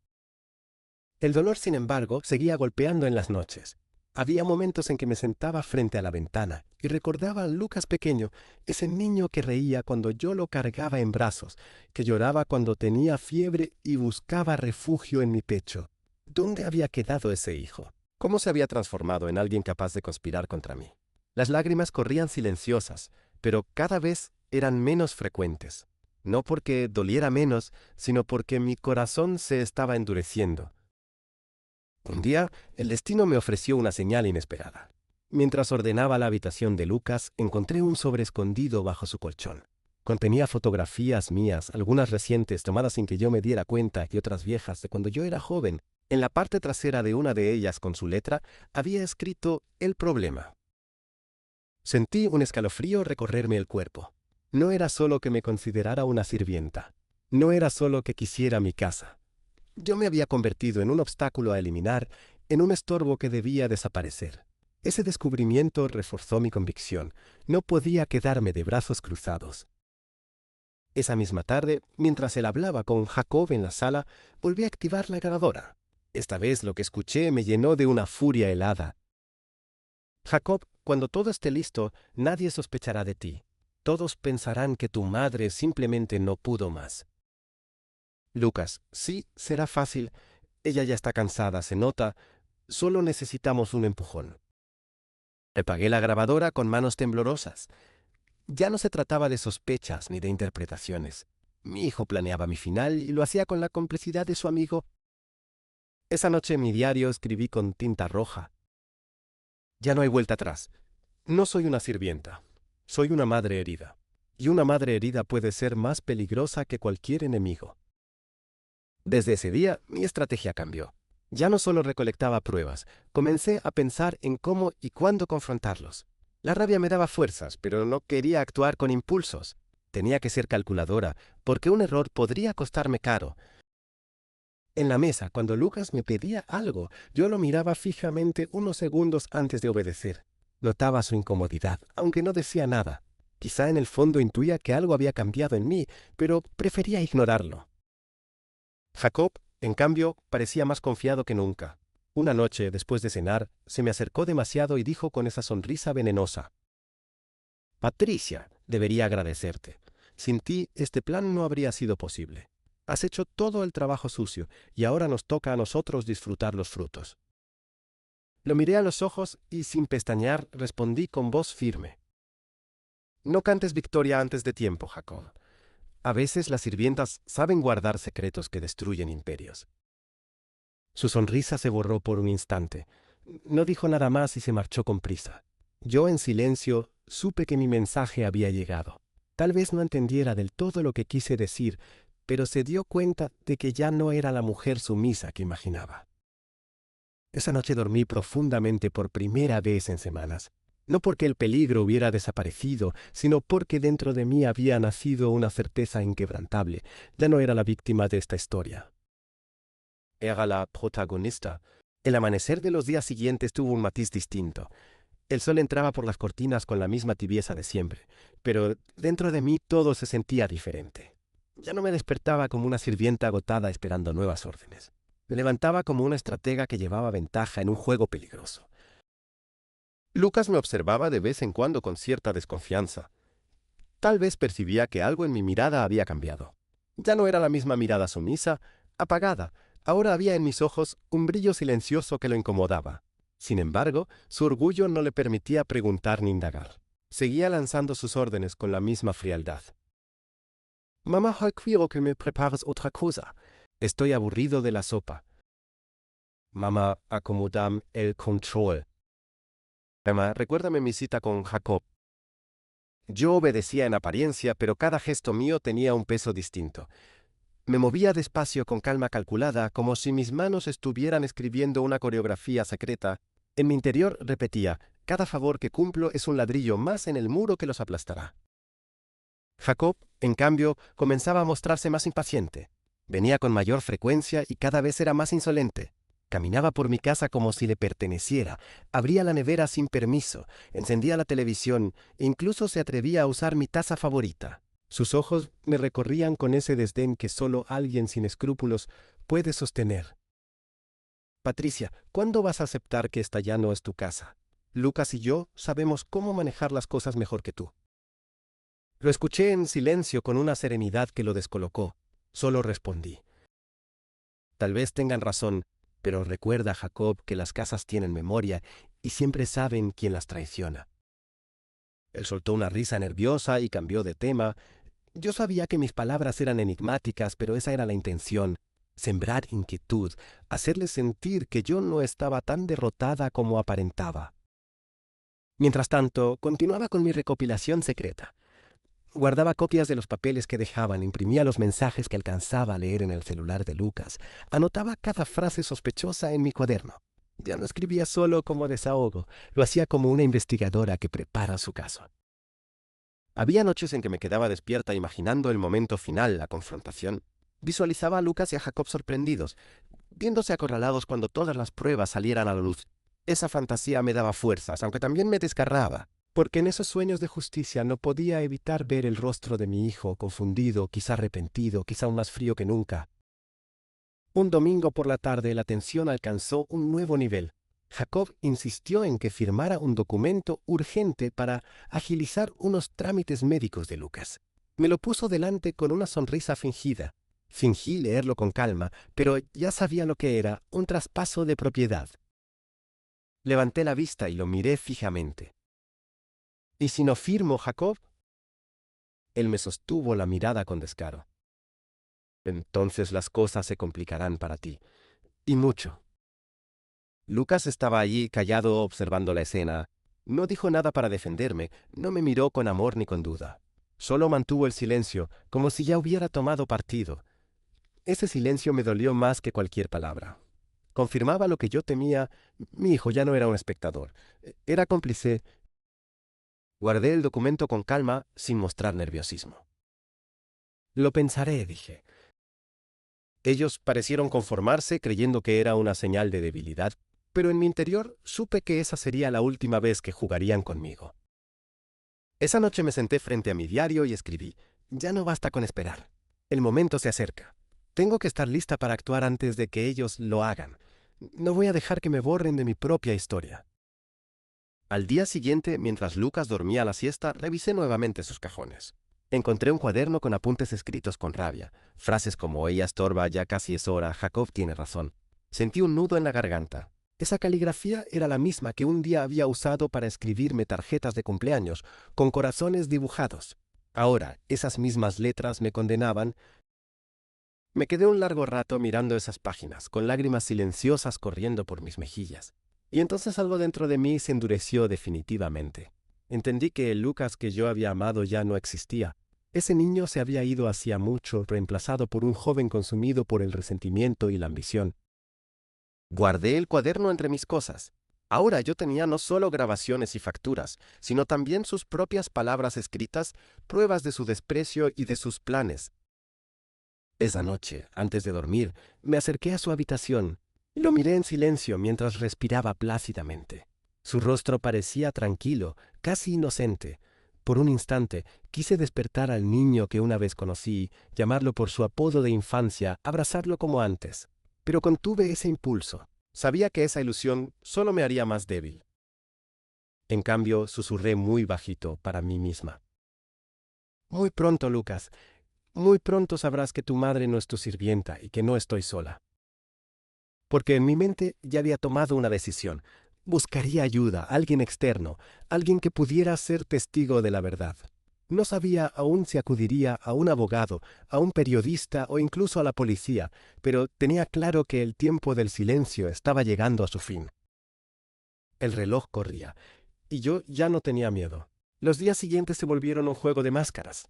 El dolor, sin embargo, seguía golpeando en las noches. Había momentos en que me sentaba frente a la ventana y recordaba a Lucas pequeño, ese niño que reía cuando yo lo cargaba en brazos, que lloraba cuando tenía fiebre y buscaba refugio en mi pecho. ¿Dónde había quedado ese hijo? ¿Cómo se había transformado en alguien capaz de conspirar contra mí? Las lágrimas corrían silenciosas, pero cada vez eran menos frecuentes. No porque doliera menos, sino porque mi corazón se estaba endureciendo. Un día, el destino me ofreció una señal inesperada. Mientras ordenaba la habitación de Lucas, encontré un sobre escondido bajo su colchón. Contenía fotografías mías, algunas recientes tomadas sin que yo me diera cuenta y otras viejas de cuando yo era joven. En la parte trasera de una de ellas, con su letra, había escrito el problema. Sentí un escalofrío recorrerme el cuerpo. No era solo que me considerara una sirvienta. No era solo que quisiera mi casa. Yo me había convertido en un obstáculo a eliminar, en un estorbo que debía desaparecer. Ese descubrimiento reforzó mi convicción. No podía quedarme de brazos cruzados. Esa misma tarde, mientras él hablaba con Jacob en la sala, volví a activar la grabadora. Esta vez lo que escuché me llenó de una furia helada. Jacob, cuando todo esté listo, nadie sospechará de ti. Todos pensarán que tu madre simplemente no pudo más. Lucas, sí, será fácil. Ella ya está cansada, se nota. Solo necesitamos un empujón. Apagué la grabadora con manos temblorosas. Ya no se trataba de sospechas ni de interpretaciones. Mi hijo planeaba mi final y lo hacía con la complicidad de su amigo. Esa noche en mi diario escribí con tinta roja. Ya no hay vuelta atrás. No soy una sirvienta. Soy una madre herida. Y una madre herida puede ser más peligrosa que cualquier enemigo. Desde ese día, mi estrategia cambió. Ya no solo recolectaba pruebas, comencé a pensar en cómo y cuándo confrontarlos. La rabia me daba fuerzas, pero no quería actuar con impulsos. Tenía que ser calculadora, porque un error podría costarme caro. En la mesa, cuando Lucas me pedía algo, yo lo miraba fijamente unos segundos antes de obedecer. Notaba su incomodidad, aunque no decía nada. Quizá en el fondo intuía que algo había cambiado en mí, pero prefería ignorarlo. Jacob, en cambio, parecía más confiado que nunca. Una noche, después de cenar, se me acercó demasiado y dijo con esa sonrisa venenosa: «Patricia, debería agradecerte. Sin ti, este plan no habría sido posible. Has hecho todo el trabajo sucio, y ahora nos toca a nosotros disfrutar los frutos». Lo miré a los ojos y, sin pestañear, respondí con voz firme: «No cantes victoria antes de tiempo, Jacob. A veces las sirvientas saben guardar secretos que destruyen imperios». Su sonrisa se borró por un instante. No dijo nada más y se marchó con prisa. Yo, en silencio, supe que mi mensaje había llegado. Tal vez no entendiera del todo lo que quise decir, pero se dio cuenta de que ya no era la mujer sumisa que imaginaba. Esa noche dormí profundamente por primera vez en semanas. No porque el peligro hubiera desaparecido, sino porque dentro de mí había nacido una certeza inquebrantable. Ya no era la víctima de esta historia. Era la protagonista. El amanecer de los días siguientes tuvo un matiz distinto. El sol entraba por las cortinas con la misma tibieza de siempre, pero dentro de mí todo se sentía diferente. Ya no me despertaba como una sirvienta agotada esperando nuevas órdenes. Me levantaba como una estratega que llevaba ventaja en un juego peligroso. Lucas me observaba de vez en cuando con cierta desconfianza. Tal vez percibía que algo en mi mirada había cambiado. Ya no era la misma mirada sumisa, apagada. Ahora había en mis ojos un brillo silencioso que lo incomodaba. Sin embargo, su orgullo no le permitía preguntar ni indagar. Seguía lanzando sus órdenes con la misma frialdad. «Mamá, hoy quiero que me prepares otra cosa. Estoy aburrido de la sopa». «Mamá, acomodame el control». «Mamá, recuérdame mi cita con Jacob». Yo obedecía en apariencia, pero cada gesto mío tenía un peso distinto. Me movía despacio con calma calculada, como si mis manos estuvieran escribiendo una coreografía secreta. En mi interior repetía: «Cada favor que cumplo es un ladrillo más en el muro que los aplastará». Jacob, en cambio, comenzaba a mostrarse más impaciente. Venía con mayor frecuencia y cada vez era más insolente. Caminaba por mi casa como si le perteneciera, abría la nevera sin permiso, encendía la televisión e incluso se atrevía a usar mi taza favorita. Sus ojos me recorrían con ese desdén que solo alguien sin escrúpulos puede sostener. Patricia, ¿cuándo vas a aceptar que esta ya no es tu casa? Lucas y yo sabemos cómo manejar las cosas mejor que tú. Lo escuché en silencio con una serenidad que lo descolocó. Solo respondí. Tal vez tengan razón, pero recuerda, Jacob, que las casas tienen memoria y siempre saben quién las traiciona. Él soltó una risa nerviosa y cambió de tema. Yo sabía que mis palabras eran enigmáticas, pero esa era la intención. Sembrar inquietud, hacerles sentir que yo no estaba tan derrotada como aparentaba. Mientras tanto, continuaba con mi recopilación secreta. Guardaba copias de los papeles que dejaban, imprimía los mensajes que alcanzaba a leer en el celular de Lucas, anotaba cada frase sospechosa en mi cuaderno. Ya no escribía solo como desahogo, lo hacía como una investigadora que prepara su caso. Había noches en que me quedaba despierta imaginando el momento final, la confrontación. Visualizaba a Lucas y a Jacob sorprendidos, viéndose acorralados cuando todas las pruebas salieran a la luz. Esa fantasía me daba fuerzas, aunque también me desgarraba, porque en esos sueños de justicia no podía evitar ver el rostro de mi hijo, confundido, quizá arrepentido, quizá aún más frío que nunca. Un domingo por la tarde la tensión alcanzó un nuevo nivel. Jacob insistió en que firmara un documento urgente para agilizar unos trámites médicos de Lucas. Me lo puso delante con una sonrisa fingida. Fingí leerlo con calma, pero ya sabía lo que era un traspaso de propiedad. Levanté la vista y lo miré fijamente. ¿Y si no firmo, Jacob? Él me sostuvo la mirada con descaro. Entonces las cosas se complicarán para ti. Y mucho. Lucas estaba allí callado observando la escena. No dijo nada para defenderme, no me miró con amor ni con duda. Solo mantuvo el silencio, como si ya hubiera tomado partido. Ese silencio me dolió más que cualquier palabra. Confirmaba lo que yo temía. Mi hijo ya no era un espectador. Era cómplice. Guardé el documento con calma, sin mostrar nerviosismo. Lo pensaré, dije. Ellos parecieron conformarse, creyendo que era una señal de debilidad, pero en mi interior supe que esa sería la última vez que jugarían conmigo. Esa noche me senté frente a mi diario y escribí: ya no basta con esperar. El momento se acerca. Tengo que estar lista para actuar antes de que ellos lo hagan. No voy a dejar que me borren de mi propia historia. Al día siguiente, mientras Lucas dormía la siesta, revisé nuevamente sus cajones. Encontré un cuaderno con apuntes escritos con rabia. Frases como: ella estorba, ya casi es hora, Jacob tiene razón. Sentí un nudo en la garganta. Esa caligrafía era la misma que un día había usado para escribirme tarjetas de cumpleaños, con corazones dibujados. Ahora, esas mismas letras me condenaban. Me quedé un largo rato mirando esas páginas, con lágrimas silenciosas corriendo por mis mejillas. Y entonces algo dentro de mí se endureció definitivamente. Entendí que el Lucas que yo había amado ya no existía. Ese niño se había ido hacía mucho, reemplazado por un joven consumido por el resentimiento y la ambición. Guardé el cuaderno entre mis cosas. Ahora yo tenía no solo grabaciones y facturas, sino también sus propias palabras escritas, pruebas de su desprecio y de sus planes. Esa noche, antes de dormir, me acerqué a su habitación y lo miré en silencio mientras respiraba plácidamente. Su rostro parecía tranquilo, casi inocente. Por un instante quise despertar al niño que una vez conocí, llamarlo por su apodo de infancia, abrazarlo como antes. Pero contuve ese impulso. Sabía que esa ilusión solo me haría más débil. En cambio, susurré muy bajito para mí misma: muy pronto, Lucas, muy pronto sabrás que tu madre no es tu sirvienta y que no estoy sola. Porque en mi mente ya había tomado una decisión. Buscaría ayuda, alguien externo, alguien que pudiera ser testigo de la verdad. No sabía aún si acudiría a un abogado, a un periodista o incluso a la policía, pero tenía claro que el tiempo del silencio estaba llegando a su fin. El reloj corría, y yo ya no tenía miedo. Los días siguientes se volvieron un juego de máscaras.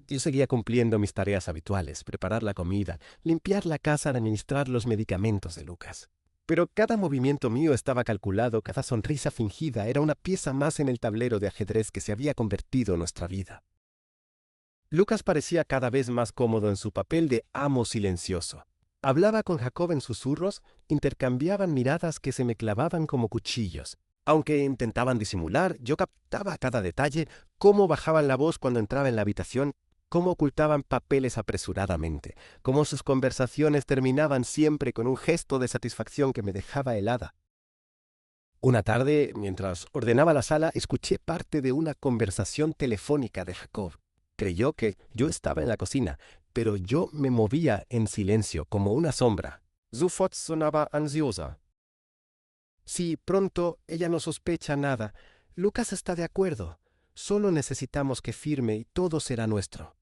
Yo seguía cumpliendo mis tareas habituales: preparar la comida, limpiar la casa, administrar los medicamentos de Lucas. Pero cada movimiento mío estaba calculado, cada sonrisa fingida era una pieza más en el tablero de ajedrez que se había convertido en nuestra vida. Lucas parecía cada vez más cómodo en su papel de amo silencioso. Hablaba con Jacob en susurros, intercambiaban miradas que se me clavaban como cuchillos. Aunque intentaban disimular, yo captaba cada detalle: cómo bajaban la voz cuando entraba en la habitación, cómo ocultaban papeles apresuradamente, cómo sus conversaciones terminaban siempre con un gesto de satisfacción que me dejaba helada. Una tarde, mientras ordenaba la sala, escuché parte de una conversación telefónica de Jacob. Creyó que yo estaba en la cocina, pero yo me movía en silencio, como una sombra. Sofort sonaba ansiosa. Sí, pronto ella no sospecha nada. Lucas está de acuerdo. Solo necesitamos que firme y todo será nuestro.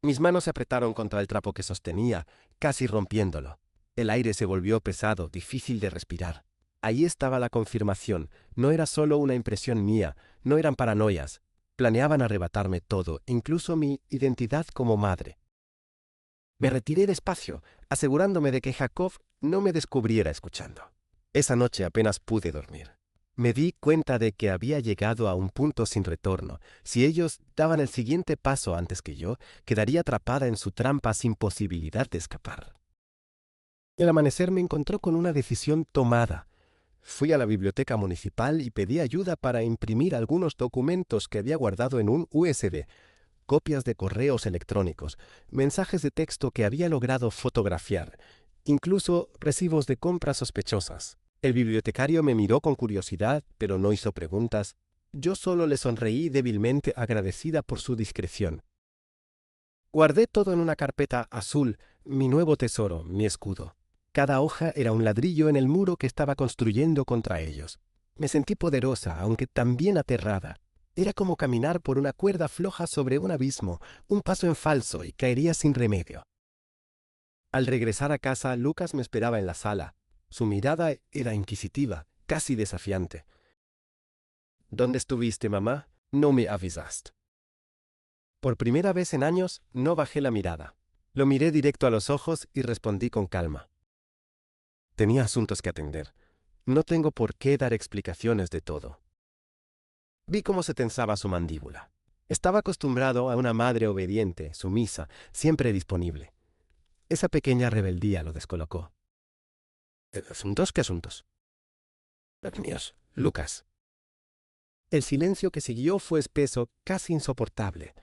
Mis manos se apretaron contra el trapo que sostenía, casi rompiéndolo. El aire se volvió pesado, difícil de respirar. Ahí estaba la confirmación. No era solo una impresión mía, no eran paranoias. Planeaban arrebatarme todo, incluso mi identidad como madre. Me retiré despacio, asegurándome de que Jacob no me descubriera escuchando. Esa noche apenas pude dormir. Me di cuenta de que había llegado a un punto sin retorno. Si ellos daban el siguiente paso antes que yo, quedaría atrapada en su trampa sin posibilidad de escapar. El amanecer me encontró con una decisión tomada. Fui a la biblioteca municipal y pedí ayuda para imprimir algunos documentos que había guardado en un USB, copias de correos electrónicos, mensajes de texto que había logrado fotografiar, incluso recibos de compras sospechosas. El bibliotecario me miró con curiosidad, pero no hizo preguntas. Yo solo le sonreí débilmente, agradecida por su discreción. Guardé todo en una carpeta azul, mi nuevo tesoro, mi escudo. Cada hoja era un ladrillo en el muro que estaba construyendo contra ellos. Me sentí poderosa, aunque también aterrada. Era como caminar por una cuerda floja sobre un abismo, un paso en falso y caería sin remedio. Al regresar a casa, Lucas me esperaba en la sala. Su mirada era inquisitiva, casi desafiante. ¿Dónde estuviste, mamá? No me avisaste. Por primera vez en años, no bajé la mirada. Lo miré directo a los ojos y respondí con calma. Tenía asuntos que atender. No tengo por qué dar explicaciones de todo. Vi cómo se tensaba su mandíbula. Estaba acostumbrado a una madre obediente, sumisa, siempre disponible. Esa pequeña rebeldía lo descolocó. ¿Asuntos? ¿Qué asuntos? Los míos, Lucas. El silencio que siguió fue espeso, casi insoportable.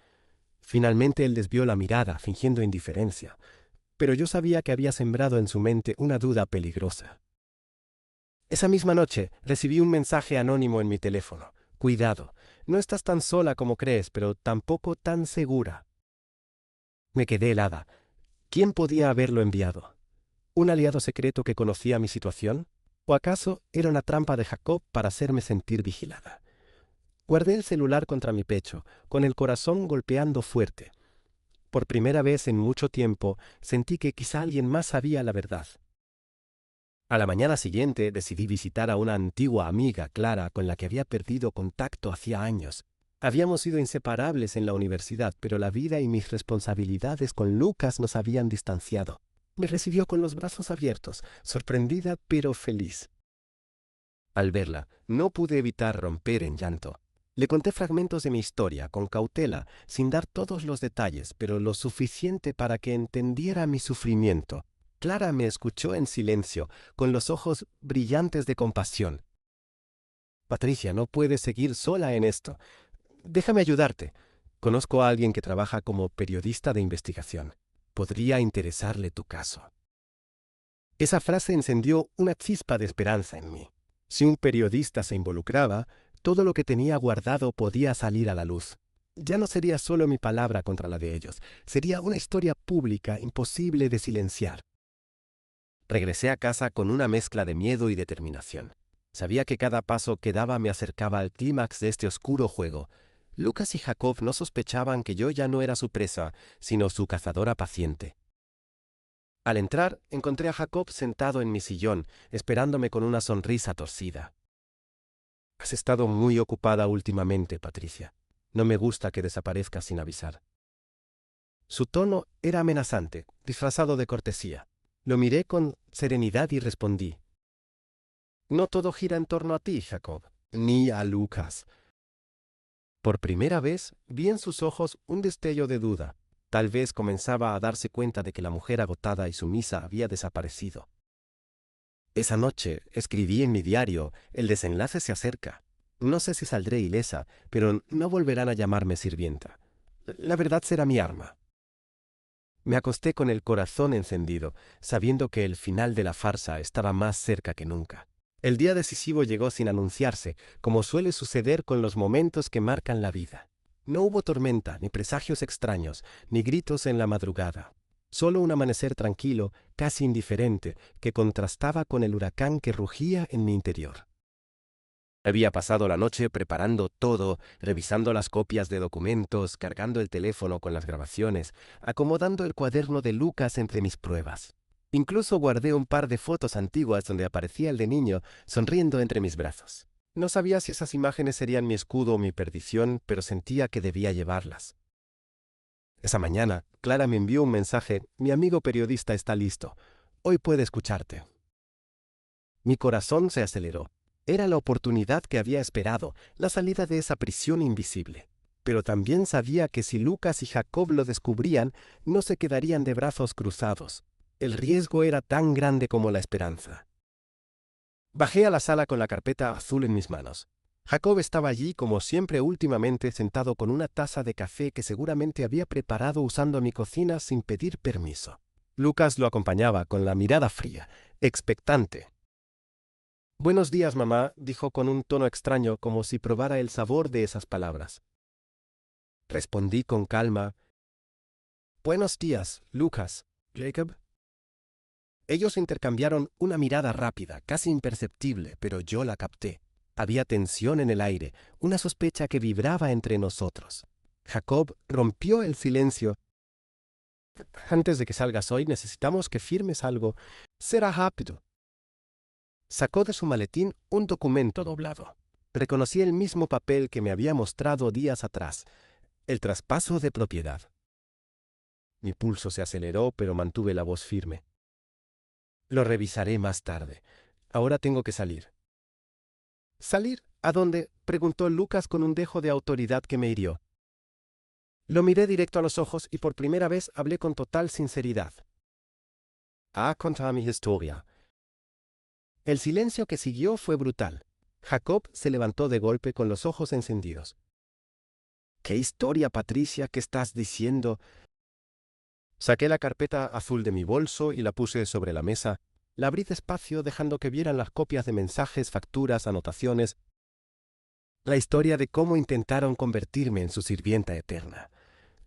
Finalmente él desvió la mirada, fingiendo indiferencia, pero yo sabía que había sembrado en su mente una duda peligrosa. Esa misma noche recibí un mensaje anónimo en mi teléfono. Cuidado, no estás tan sola como crees, pero tampoco tan segura. Me quedé helada. ¿Quién podía haberlo enviado? ¿Un aliado secreto que conocía mi situación? ¿O acaso era una trampa de Jacob para hacerme sentir vigilada? Guardé el celular contra mi pecho, con el corazón golpeando fuerte. Por primera vez en mucho tiempo sentí que quizá alguien más sabía la verdad. A la mañana siguiente decidí visitar a una antigua amiga, Clara, con la que había perdido contacto hacía años. Habíamos sido inseparables en la universidad, pero la vida y mis responsabilidades con Lucas nos habían distanciado. Me recibió con los brazos abiertos, sorprendida pero feliz. Al verla, no pude evitar romper en llanto. Le conté fragmentos de mi historia, con cautela, sin dar todos los detalles, pero lo suficiente para que entendiera mi sufrimiento. Clara me escuchó en silencio, con los ojos brillantes de compasión. Patricia, no puedes seguir sola en esto. Déjame ayudarte. Conozco a alguien que trabaja como periodista de investigación. Podría interesarle tu caso. Esa frase encendió una chispa de esperanza en mí. Si un periodista se involucraba, todo lo que tenía guardado podía salir a la luz. Ya no sería solo mi palabra contra la de ellos, sería una historia pública imposible de silenciar. Regresé a casa con una mezcla de miedo y determinación. Sabía que cada paso que daba me acercaba al clímax de este oscuro juego. Lucas y Jacob no sospechaban que yo ya no era su presa, sino su cazadora paciente. Al entrar, encontré a Jacob sentado en mi sillón, esperándome con una sonrisa torcida. Has estado muy ocupada últimamente, Patricia. No me gusta que desaparezcas sin avisar. Su tono era amenazante, disfrazado de cortesía. Lo miré con serenidad y respondí. No todo gira en torno a ti, Jacob, ni a Lucas. Por primera vez vi en sus ojos un destello de duda. Tal vez comenzaba a darse cuenta de que la mujer agotada y sumisa había desaparecido. Esa noche escribí en mi diario, el desenlace se acerca. No sé si saldré ilesa, pero no volverán a llamarme sirvienta. La verdad será mi arma. Me acosté con el corazón encendido, sabiendo que el final de la farsa estaba más cerca que nunca. El día decisivo llegó sin anunciarse, como suele suceder con los momentos que marcan la vida. No hubo tormenta, ni presagios extraños, ni gritos en la madrugada. Solo un amanecer tranquilo, casi indiferente, que contrastaba con el huracán que rugía en mi interior. Había pasado la noche preparando todo, revisando las copias de documentos, cargando el teléfono con las grabaciones, acomodando el cuaderno de Lucas entre mis pruebas. Incluso guardé un par de fotos antiguas donde aparecía el de niño, sonriendo entre mis brazos. No sabía si esas imágenes serían mi escudo o mi perdición, pero sentía que debía llevarlas. Esa mañana, Clara me envió un mensaje: «Mi amigo periodista está listo. Hoy puede escucharte». Mi corazón se aceleró. Era la oportunidad que había esperado, la salida de esa prisión invisible. Pero también sabía que si Lucas y Jacob lo descubrían, no se quedarían de brazos cruzados. El riesgo era tan grande como la esperanza. Bajé a la sala con la carpeta azul en mis manos. Jacob estaba allí como siempre últimamente, sentado con una taza de café que seguramente había preparado usando mi cocina sin pedir permiso. Lucas lo acompañaba con la mirada fría, expectante. «Buenos días, mamá», dijo con un tono extraño, como si probara el sabor de esas palabras. Respondí con calma: «Buenos días, Lucas, Jacob». Ellos intercambiaron una mirada rápida, casi imperceptible, pero yo la capté. Había tensión en el aire, una sospecha que vibraba entre nosotros. Jacob rompió el silencio. «Antes de que salgas hoy, necesitamos que firmes algo. Será rápido». Sacó de su maletín un documento doblado. Reconocí el mismo papel que me había mostrado días atrás: el traspaso de propiedad. Mi pulso se aceleró, pero mantuve la voz firme. «Lo revisaré más tarde. Ahora tengo que salir». «¿Salir? ¿A dónde?», preguntó Lucas con un dejo de autoridad que me hirió. Lo miré directo a los ojos y por primera vez hablé con total sinceridad. «A contar mi historia». El silencio que siguió fue brutal. Jacob se levantó de golpe con los ojos encendidos. «¿Qué historia, Patricia? ¿Qué estás diciendo?» Saqué la carpeta azul de mi bolso y la puse sobre la mesa. La abrí despacio, dejando que vieran las copias de mensajes, facturas, anotaciones. La historia de cómo intentaron convertirme en su sirvienta eterna.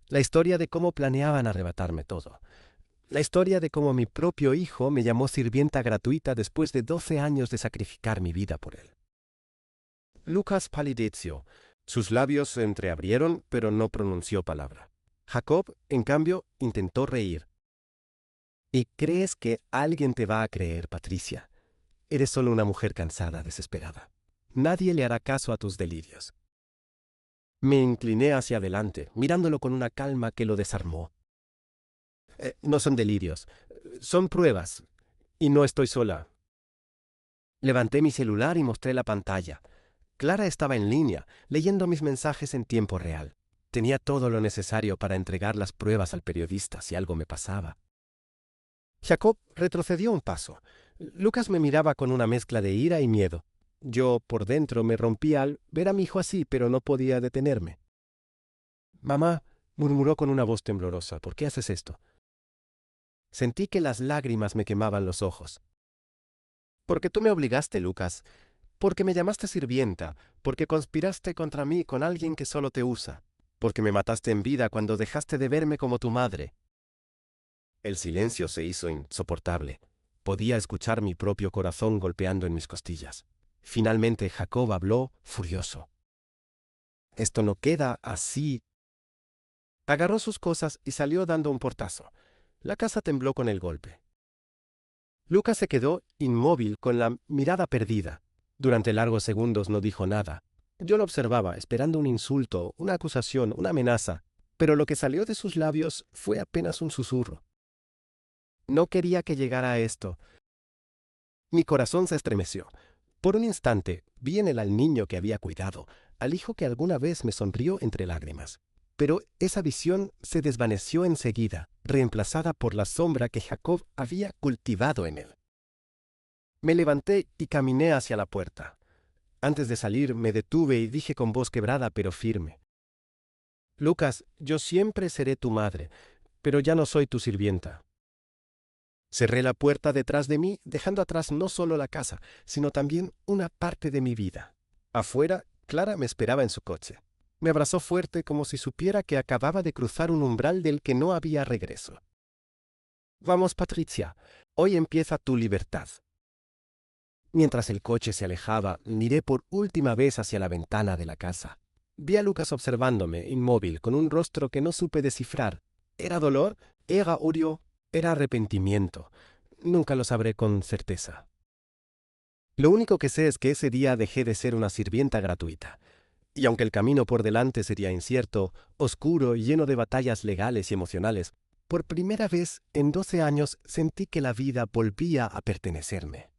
La historia de cómo planeaban arrebatarme todo. La historia de cómo mi propio hijo me llamó sirvienta gratuita después de 12 años de sacrificar mi vida por él. Lucas palideció. Sus labios se entreabrieron, pero no pronunció palabra. Jacob, en cambio, intentó reír. «¿Y crees que alguien te va a creer, Patricia? Eres solo una mujer cansada, desesperada. Nadie le hará caso a tus delirios». Me incliné hacia adelante, mirándolo con una calma que lo desarmó. «No son delirios, son pruebas, y no estoy sola». Levanté mi celular y mostré la pantalla. Clara estaba en línea, leyendo mis mensajes en tiempo real. Tenía todo lo necesario para entregar las pruebas al periodista si algo me pasaba. Jacob retrocedió un paso. Lucas me miraba con una mezcla de ira y miedo. Yo, por dentro, me rompía al ver a mi hijo así, pero no podía detenerme. «Mamá», murmuró con una voz temblorosa, «¿por qué haces esto?». Sentí que las lágrimas me quemaban los ojos. «Porque tú me obligaste, Lucas. Porque me llamaste sirvienta. Porque conspiraste contra mí con alguien que solo te usa. Porque me mataste en vida cuando dejaste de verme como tu madre». El silencio se hizo insoportable. Podía escuchar mi propio corazón golpeando en mis costillas. Finalmente Jacob habló, furioso. «Esto no queda así». Agarró sus cosas y salió dando un portazo. La casa tembló con el golpe. Lucas se quedó inmóvil, con la mirada perdida. Durante largos segundos no dijo nada. Yo lo observaba, esperando un insulto, una acusación, una amenaza, pero lo que salió de sus labios fue apenas un susurro. No quería que llegara a esto. Mi corazón se estremeció. Por un instante vi en él al niño que había cuidado, al hijo que alguna vez me sonrió entre lágrimas. Pero esa visión se desvaneció enseguida, reemplazada por la sombra que Jacob había cultivado en él. Me levanté y caminé hacia la puerta. Antes de salir me detuve y dije con voz quebrada pero firme: Lucas, yo siempre seré tu madre, pero ya no soy tu sirvienta. Cerré la puerta detrás de mí, dejando atrás no solo la casa, sino también una parte de mi vida. Afuera, Clara me esperaba en su coche. Me abrazó fuerte como si supiera que acababa de cruzar un umbral del que no había regreso. Vamos, Patricia, hoy empieza tu libertad. Mientras el coche se alejaba, miré por última vez hacia la ventana de la casa. Vi a Lucas observándome, inmóvil, con un rostro que no supe descifrar. ¿Era dolor? ¿Era odio? ¿Era arrepentimiento? Nunca lo sabré con certeza. Lo único que sé es que ese día dejé de ser una sirvienta gratuita. Y aunque el camino por delante sería incierto, oscuro y lleno de batallas legales y emocionales, por primera vez en 12 años sentí que la vida volvía a pertenecerme.